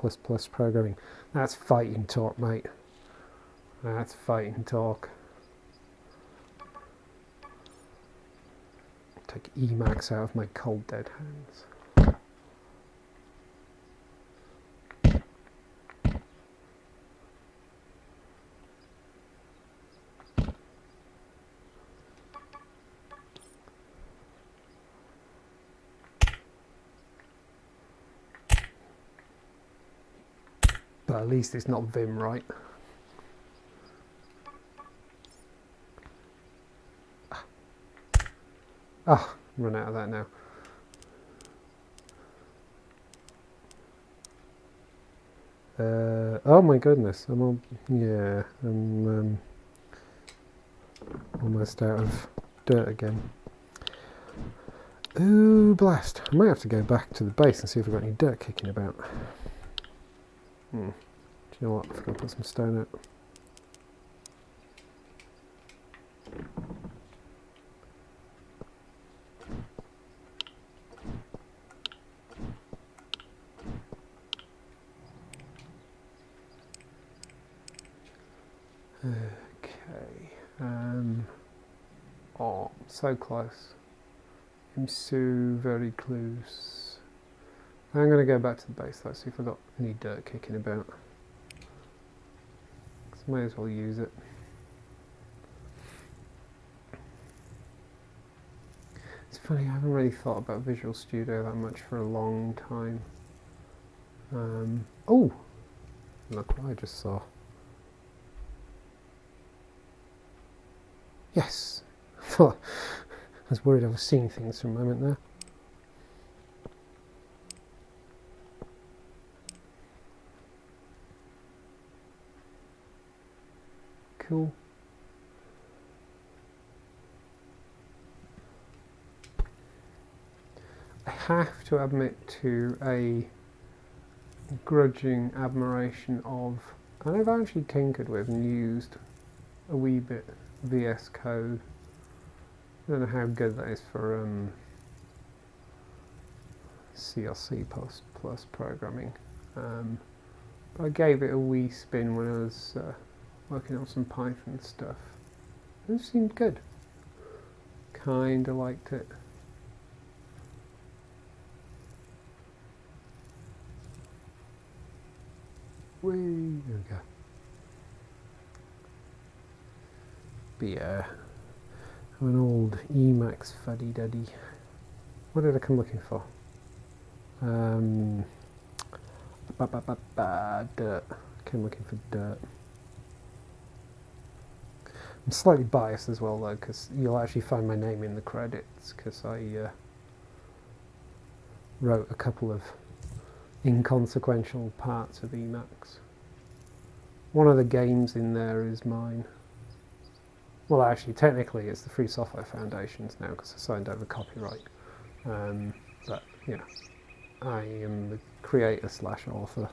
programming. That's fighting talk, mate. That's fighting talk. Take Emacs out of my cold dead hands. But at least it's not Vim, right? Ah, run out of that now. Oh my goodness, I'm on, yeah, I'm almost out of dirt again. Ooh, blast. I might have to go back to the base and see if I've got any dirt kicking about. Do you know what? I've got to put some stone out. Okay. Oh, so close. I'm so very close. I'm going to go back to the base though, see if I've got any dirt kicking about. So may as well use it. It's funny, I haven't really thought about Visual Studio that much for a long time. Oh! Look what I just saw. Yes! I was worried I was seeing things for a moment there. Cool. I have to admit to a grudging admiration of, and I've actually tinkered with and used a wee bit VS Code. I don't know how good that is for C or C++ programming. But I gave it a wee spin when I was working on some Python stuff. It seemed good. Kinda liked it. There we go. But yeah, I'm an old Emacs fuddy-duddy. What did I come looking for? Dirt. Came looking for dirt. I'm slightly biased as well though, because you'll actually find my name in the credits, because I wrote a couple of inconsequential parts of Emacs. One of the games in there is mine. Well, actually, technically it's the Free Software Foundation's now, because I signed over copyright. But, yeah, I am the creator/author.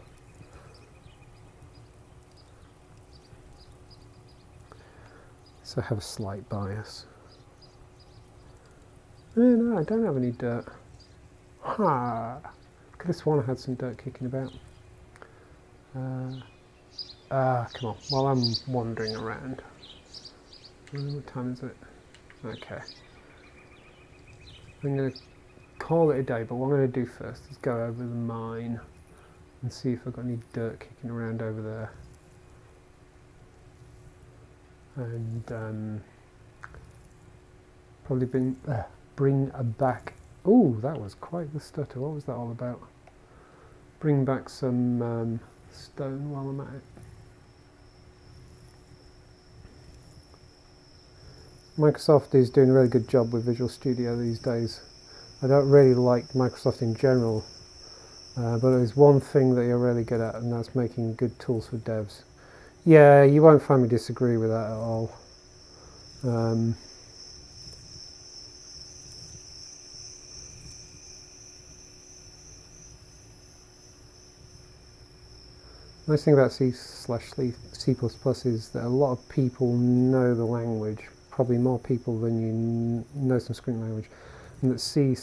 So I have a slight bias. No, I don't have any dirt. Ha! Could have sworn I had some dirt kicking about. Come on, while I'm wandering around. What time is it? Okay. I'm going to call it a day, but what I'm going to do first is go over the mine and see if I've got any dirt kicking around over there. And probably bring back... Oh, that was quite the stutter. What was that all about? Bring back some stone while I'm at it. Microsoft is doing a really good job with Visual Studio these days. I don't really like Microsoft in general, but there's one thing that you're really good at, and that's making good tools for devs. Yeah, you won't find me disagree with that at all. Nice thing about C/C++ is that a lot of people know the language, probably more people than you know some scripting language, and that C/C++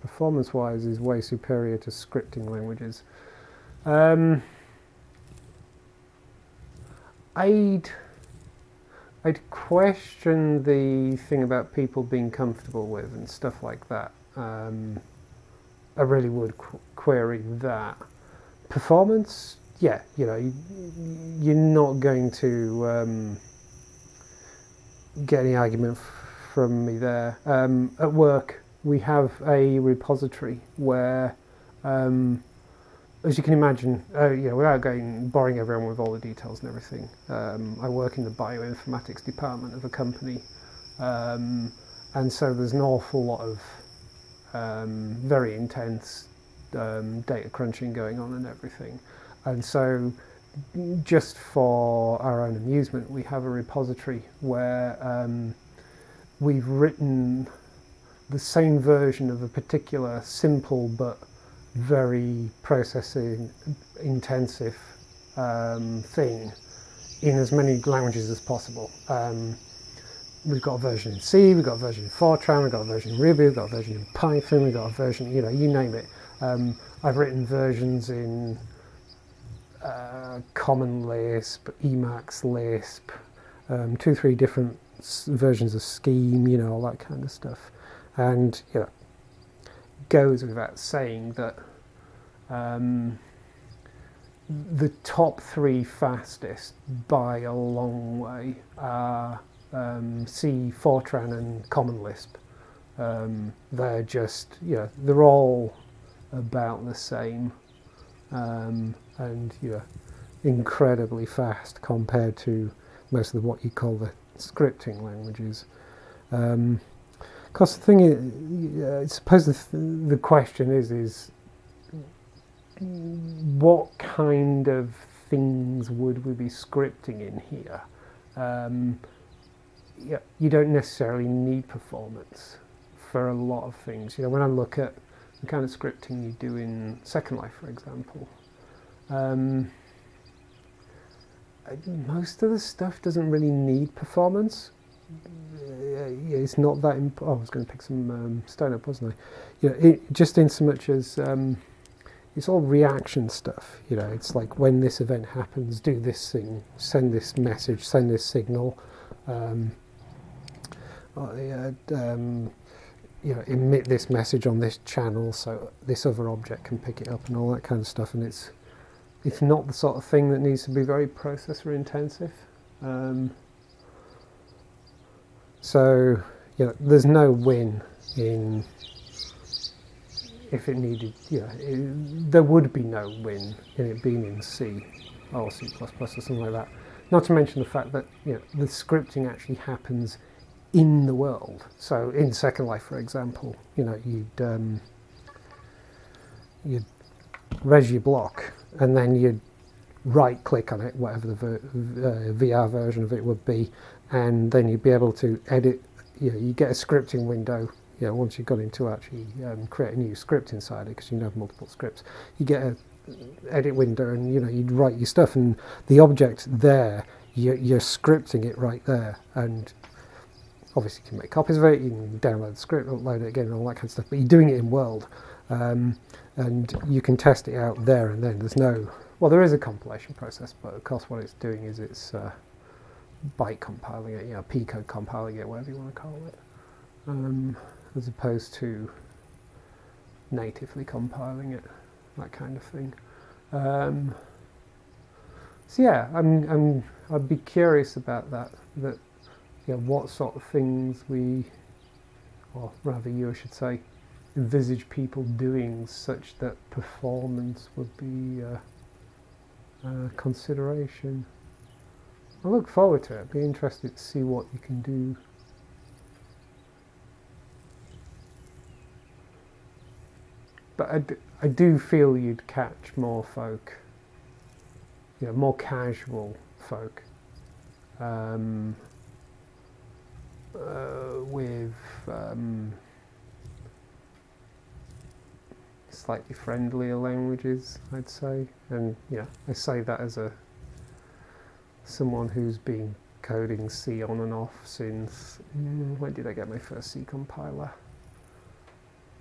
performance-wise is way superior to scripting languages. I'd question the thing about people being comfortable with and stuff like that. I really would query that. Performance, yeah, you know, you're not going to get any argument from me there. At work, we have a repository where, as you can imagine, you know, without boring everyone with all the details and everything, I work in the bioinformatics department of a company, and so there's an awful lot of very intense data crunching going on and everything. And so just for our own amusement, we have a repository where we've written the same version of a particular simple but very processing intensive thing in as many languages as possible. We've got a version in C, we've got a version in Fortran, we've got a version in Ruby, we've got a version in Python, we've got a version, you know, you name it. I've written versions in Common Lisp, Emacs Lisp, 2-3 different versions of Scheme, you know, all that kind of stuff. And, you know, goes without saying that the top 3 fastest by a long way are C, Fortran and Common Lisp. They're just, you know, they're all about the same, and, you know, incredibly fast compared to most of what you call the scripting languages. Because the thing is, I suppose the question is what kind of things would we be scripting in here? Yeah, you don't necessarily need performance for a lot of things. When I look at the kind of scripting you do in Second Life, for example, most of the stuff doesn't really need performance. It's not that I was going to pick some stone up, wasn't I? Just in so much as it's all reaction stuff. It's like, when this event happens, do this thing, send this message, send this signal, emit this message on this channel so this other object can pick it up, and all that kind of stuff. And it's not the sort of thing that needs to be very processor intensive. So there's no win in, if it needed, there would be no win in it being in C or C++ or something like that. Not to mention the fact that the scripting actually happens in the world. So in Second Life, for example, you'd res your block, and then you'd right click on it, whatever the VR version of it would be, and then you'd be able to edit. You get a scripting window. Once you've got into actually create a new script inside it, because you have multiple scripts, you get a edit window, and you'd write your stuff, and the object there, you're scripting it right there. And obviously you can make copies of it, you can download the script, upload it again, and all that kind of stuff, but you're doing it in world, and you can test it out there and then. There is a compilation process, but of course what it's doing is it's byte compiling it, P code compiling it, whatever you want to call it, as opposed to natively compiling it, that kind of thing. So yeah, I'd be curious about that. What sort of things or rather you, I should say, envisage people doing such that performance would be a consideration. I look forward to it. I'd be interested to see what you can do. But I do feel you'd catch more folk, more casual folk, with slightly friendlier languages, I'd say. And I say that as someone who's been coding C on and off since, when did I get my first C compiler?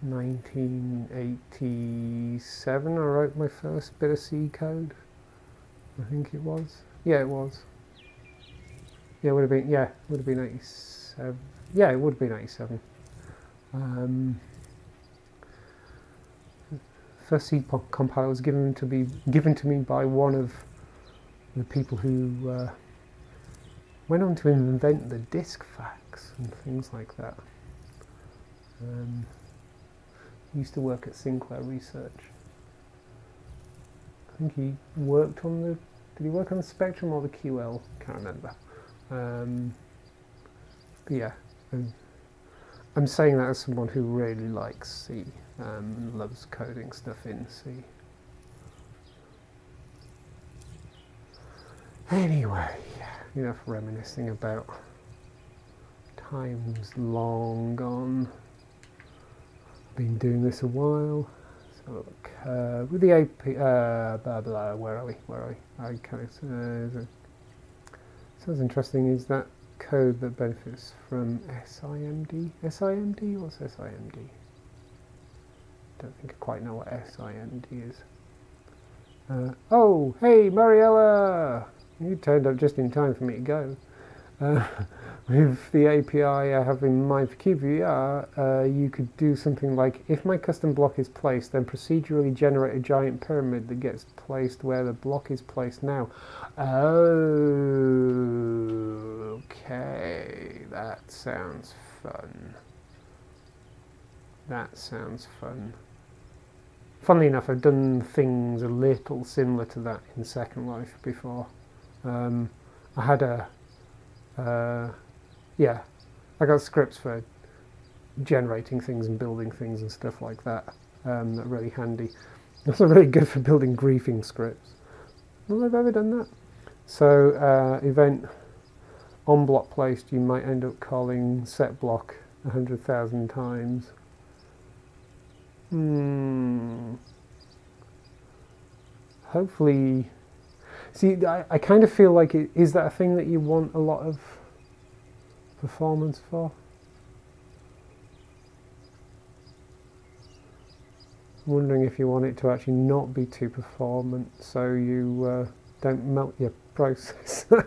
1987 I wrote my first bit of C code, I think it was. Yeah, it was. Yeah, it would have been 87. Yeah, it would have been 87. First C compiler was given to me by one of the people who went on to invent the disk fax and things like that. He used to work at Sinclair Research. I think he worked on did he work on the Spectrum or the QL? Can't remember. But yeah, I'm saying that as someone who really likes C, and loves coding stuff in C. Anyway, enough reminiscing about times long gone. Been doing this a while. So look, with the AP, blah blah. Where are we? I kind of sounds interesting. Is that code that benefits from SIMD? SIMD? What's SIMD? Don't think I quite know what SIMD is. Oh, hey Mariella! You turned up just in time for me to go. With the API I have in mind for cyubeVR, you could do something like, if my custom block is placed, then procedurally generate a giant pyramid that gets placed where the block is placed now. Okay, that sounds fun. Funnily enough, I've done things a little similar to that in Second Life before. I had I got scripts for generating things and building things and stuff like that. That are really handy. Also really good for building griefing scripts. Well, I've ever done that. So event on block placed, you might end up calling set block 100,000 times. Hopefully, see, I kind of feel like is that a thing that you want a lot of performance for? I'm wondering if you want it to actually not be too performant, so you don't melt your processor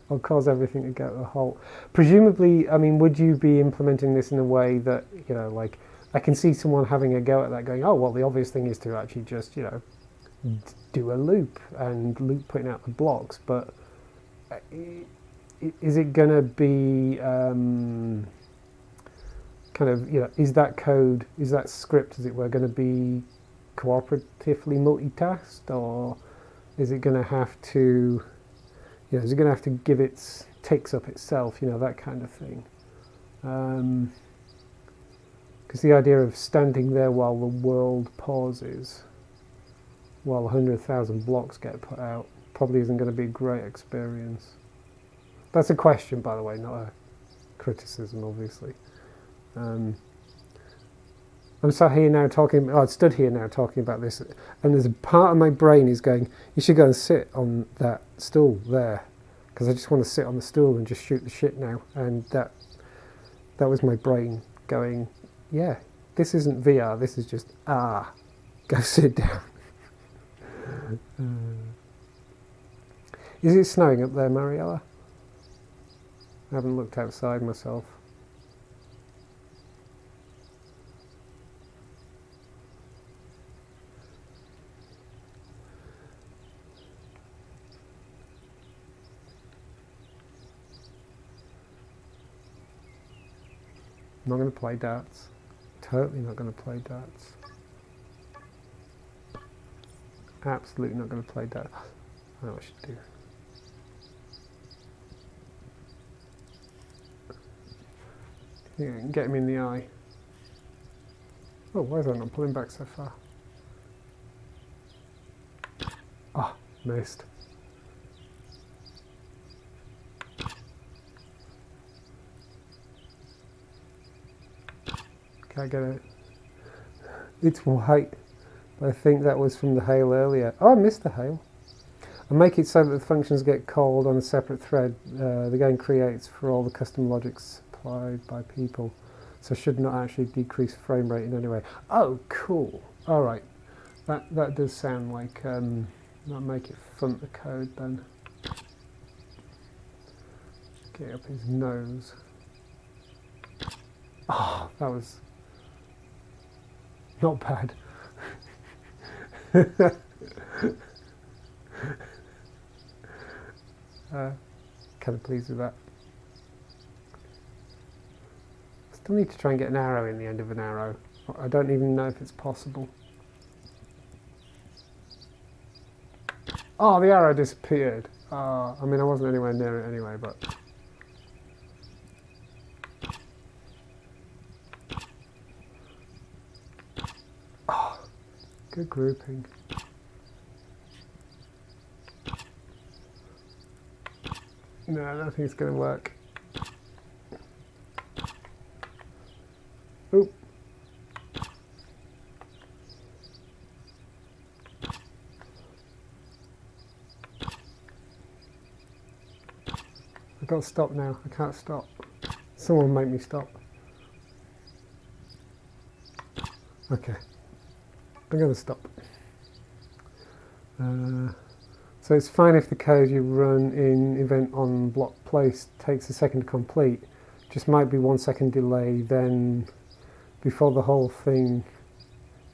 or cause everything to go to a halt. Presumably, I mean, would you be implementing this in a way that, you know, like, I can see someone having a go at that going, oh, well, the obvious thing is to actually just, you know, do a loop and loop putting out the blocks, but is it going to be kind of, you know, is that code, is that script, as it were, going to be cooperatively multitasked, or is it going to have to, you know, is it going to have to give its takes up itself, you know, that kind of thing? Because the idea of standing there while the world pauses, while 100,000 blocks get put out, probably isn't going to be a great experience. That's a question, by the way, not a criticism, obviously. I'm sat here now talking, I stood here now talking about this, and there's a part of my brain is going, you should go and sit on that stool there, because I just want to sit on the stool and just shoot the shit now. And that was my brain going, yeah, this isn't VR, this is just, go sit down. Is it snowing up there, Mariella? I haven't looked outside myself. I'm not going to play darts. Totally not going to play darts. Absolutely not going to play darts. I know what I should do. Yeah, get him in the eye. Oh, why is that not pulling back so far? Ah, missed. Can I get it? It's white. I think that was from the hail earlier. Oh, I missed the hail. I make it so that the functions get called on a separate thread the game creates for all the custom logic supplied by people, so should not actually decrease frame rate in any way. Oh, cool. All right, that does sound like that'll make it fun to code then. Get up his nose. Oh, that was not bad. Kind of pleased with that. Still need to try and get an arrow in the end of an arrow. I don't even know if it's possible. Oh, the arrow disappeared. I mean, I wasn't anywhere near it anyway, but... Oh, good grouping. No, I don't think it's going to work. Oop. I've got to stop now. I can't stop. Someone make me stop. Okay. I'm going to stop. So it's fine if the code you run in event on block place takes a second to complete. Just might be 1 second delay then before the whole thing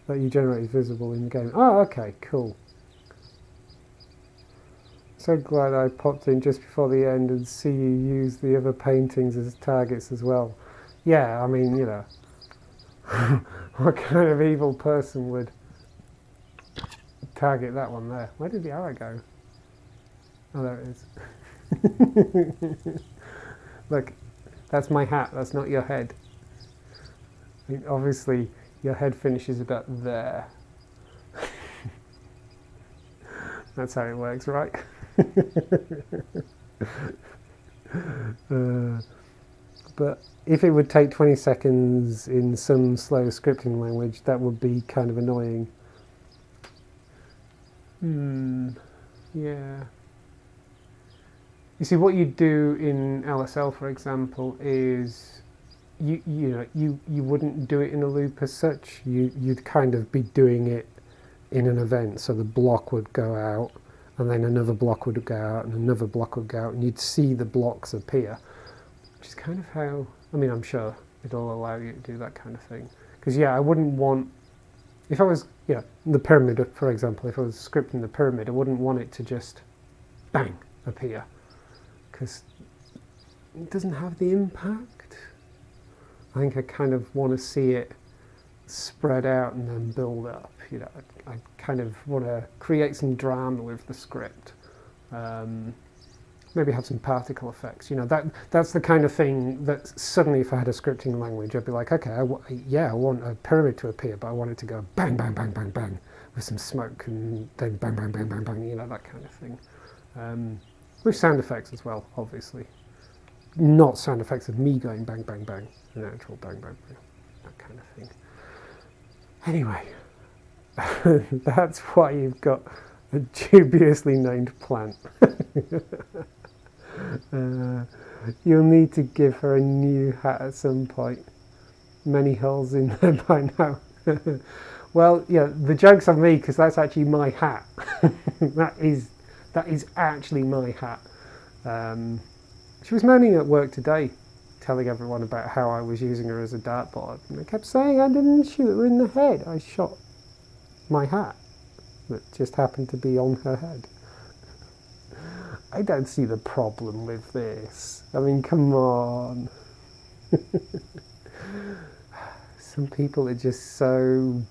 that you generate is visible in the game. Oh, okay, cool. So glad I popped in just before the end and see you use the other paintings as targets as well. Yeah, I mean, you know, what kind of evil person would target that one there? Where did the arrow go? Oh, there it is. Look, that's my hat, that's not your head. I mean, obviously, your head finishes about there. That's how it works, right? but if it would take 20 seconds in some slow scripting language, that would be kind of annoying. Yeah. You see, what you do in LSL, for example, is you wouldn't do it in a loop as such. You'd kind of be doing it in an event. So the block would go out, and then another block would go out, and another block would go out, and you'd see the blocks appear. Which is kind of how, I mean, I'm sure it'll allow you to do that kind of thing. Because yeah, I wouldn't want, if I was, the pyramid, for example, if I was scripting the pyramid, I wouldn't want it to just bang appear, because it doesn't have the impact. I think I kind of want to see it spread out and then build up. I kind of want to create some drama with the script. Maybe have some particle effects. That's the kind of thing that suddenly, if I had a scripting language, I'd be like, okay, I want a pyramid to appear, but I want it to go bang, bang, bang, bang, bang, with some smoke, and then bang, bang, bang, bang, bang, that kind of thing. With sound effects as well, obviously. Not sound effects of me going bang, bang, bang, an actual bang, bang, bang, that kind of thing. Anyway, that's why you've got a dubiously named plant. You'll need to give her a new hat at some point. Many holes in there by now. Well, yeah, the joke's on me, because that's actually my hat. that is actually my hat. She was moaning at work today, telling everyone about how I was using her as a dartboard, and I kept saying I didn't shoot her in the head. I shot my hat that just happened to be on her head. I don't see the problem with this. I mean, come on. Some people are just so...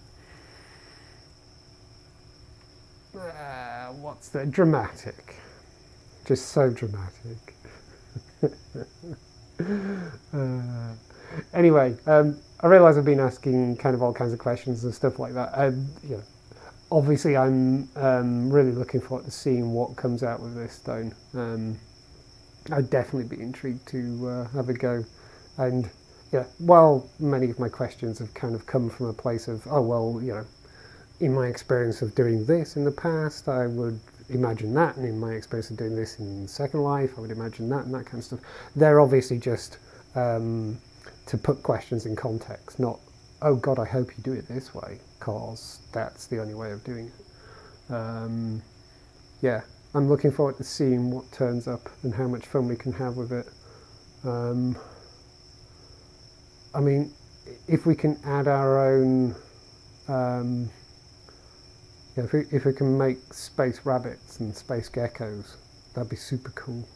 dramatic. Just so dramatic. Anyway, I realise I've been asking kind of all kinds of questions and stuff like that. Obviously, I'm really looking forward to seeing what comes out with this stone. I'd definitely be intrigued to have a go. And while many of my questions have kind of come from a place of, oh well, in my experience of doing this in the past, I would imagine that, and in my experience of doing this in Second Life, I would imagine that, and that kind of stuff. They're obviously just to put questions in context, not, oh God, I hope you do it this way, because that's the only way of doing it. Yeah, I'm looking forward to seeing what turns up and how much fun we can have with it. I mean, if we can add our own, if we can make space rabbits and space geckos, that'd be super cool.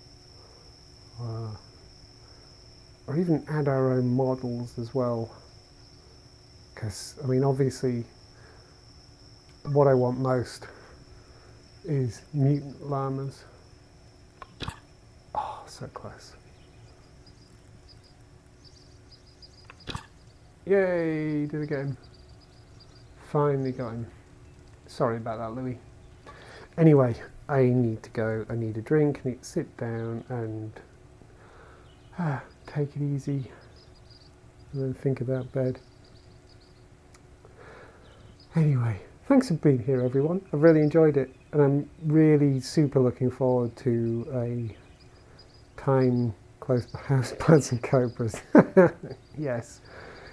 Or even add our own models as well. Because, I mean, obviously, what I want most is mutant llamas. Oh, so close. Yay, did it get him. Finally got him. Sorry about that, Louis. Anyway, I need to go. I need a drink. I need to sit down and take it easy. And then think about bed. Anyway, thanks for being here, everyone. I've really enjoyed it. And I'm really super looking forward to a time close to houseplants and cobras. Yes.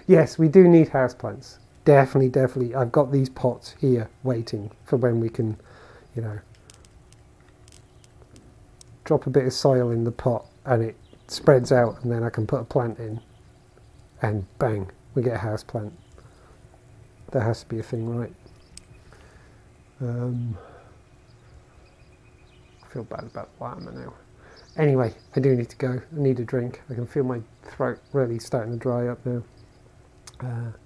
Yes, we do need houseplants. Definitely. I've got these pots here waiting for when we can, drop a bit of soil in the pot and it spreads out, and then I can put a plant in and bang, we get a houseplant. There has to be a thing, right? I feel bad about llama now. Anyway, I do need to go. I need a drink. I can feel my throat really starting to dry up now.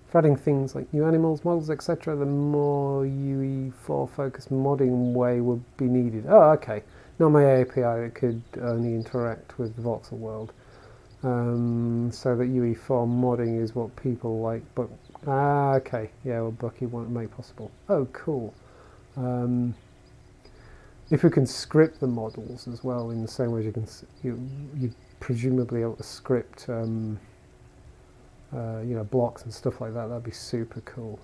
For adding things like new animals, models, etc., the more UE4 focused modding way would be needed. Oh, okay. Not my API that could only interact with the voxel world. So that UE4 modding is what people like, but okay. Yeah, well, Bucky wanted to make possible. Oh, cool. If we can script the models as well in the same way you presumably able to script you know, blocks and stuff like that. That'd be super cool.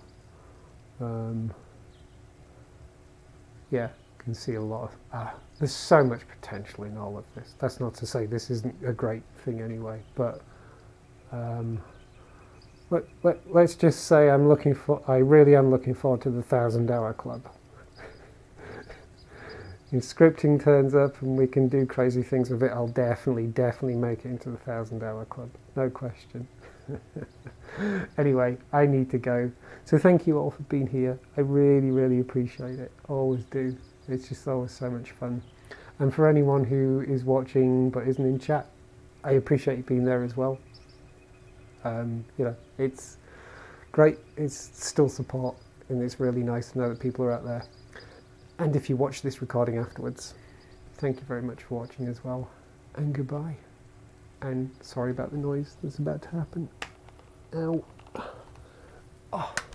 Yeah, you can see a lot of there's so much potential in all of this. That's not to say this isn't a great thing anyway, but let's just say I really am looking forward to the 1,000-hour club. If scripting turns up and we can do crazy things with it, I'll definitely make it into the 1,000-hour club, no question. Anyway, I need to go. So thank you all for being here. I really appreciate it. Always do. It's just always so much fun. And for anyone who is watching but isn't in chat, I appreciate you being there as well. You know, it's great. It's still support, and it's really nice to know that people are out there. And if you watch this recording afterwards, thank you very much for watching as well. And goodbye. And sorry about the noise that's about to happen. Ow. Oh.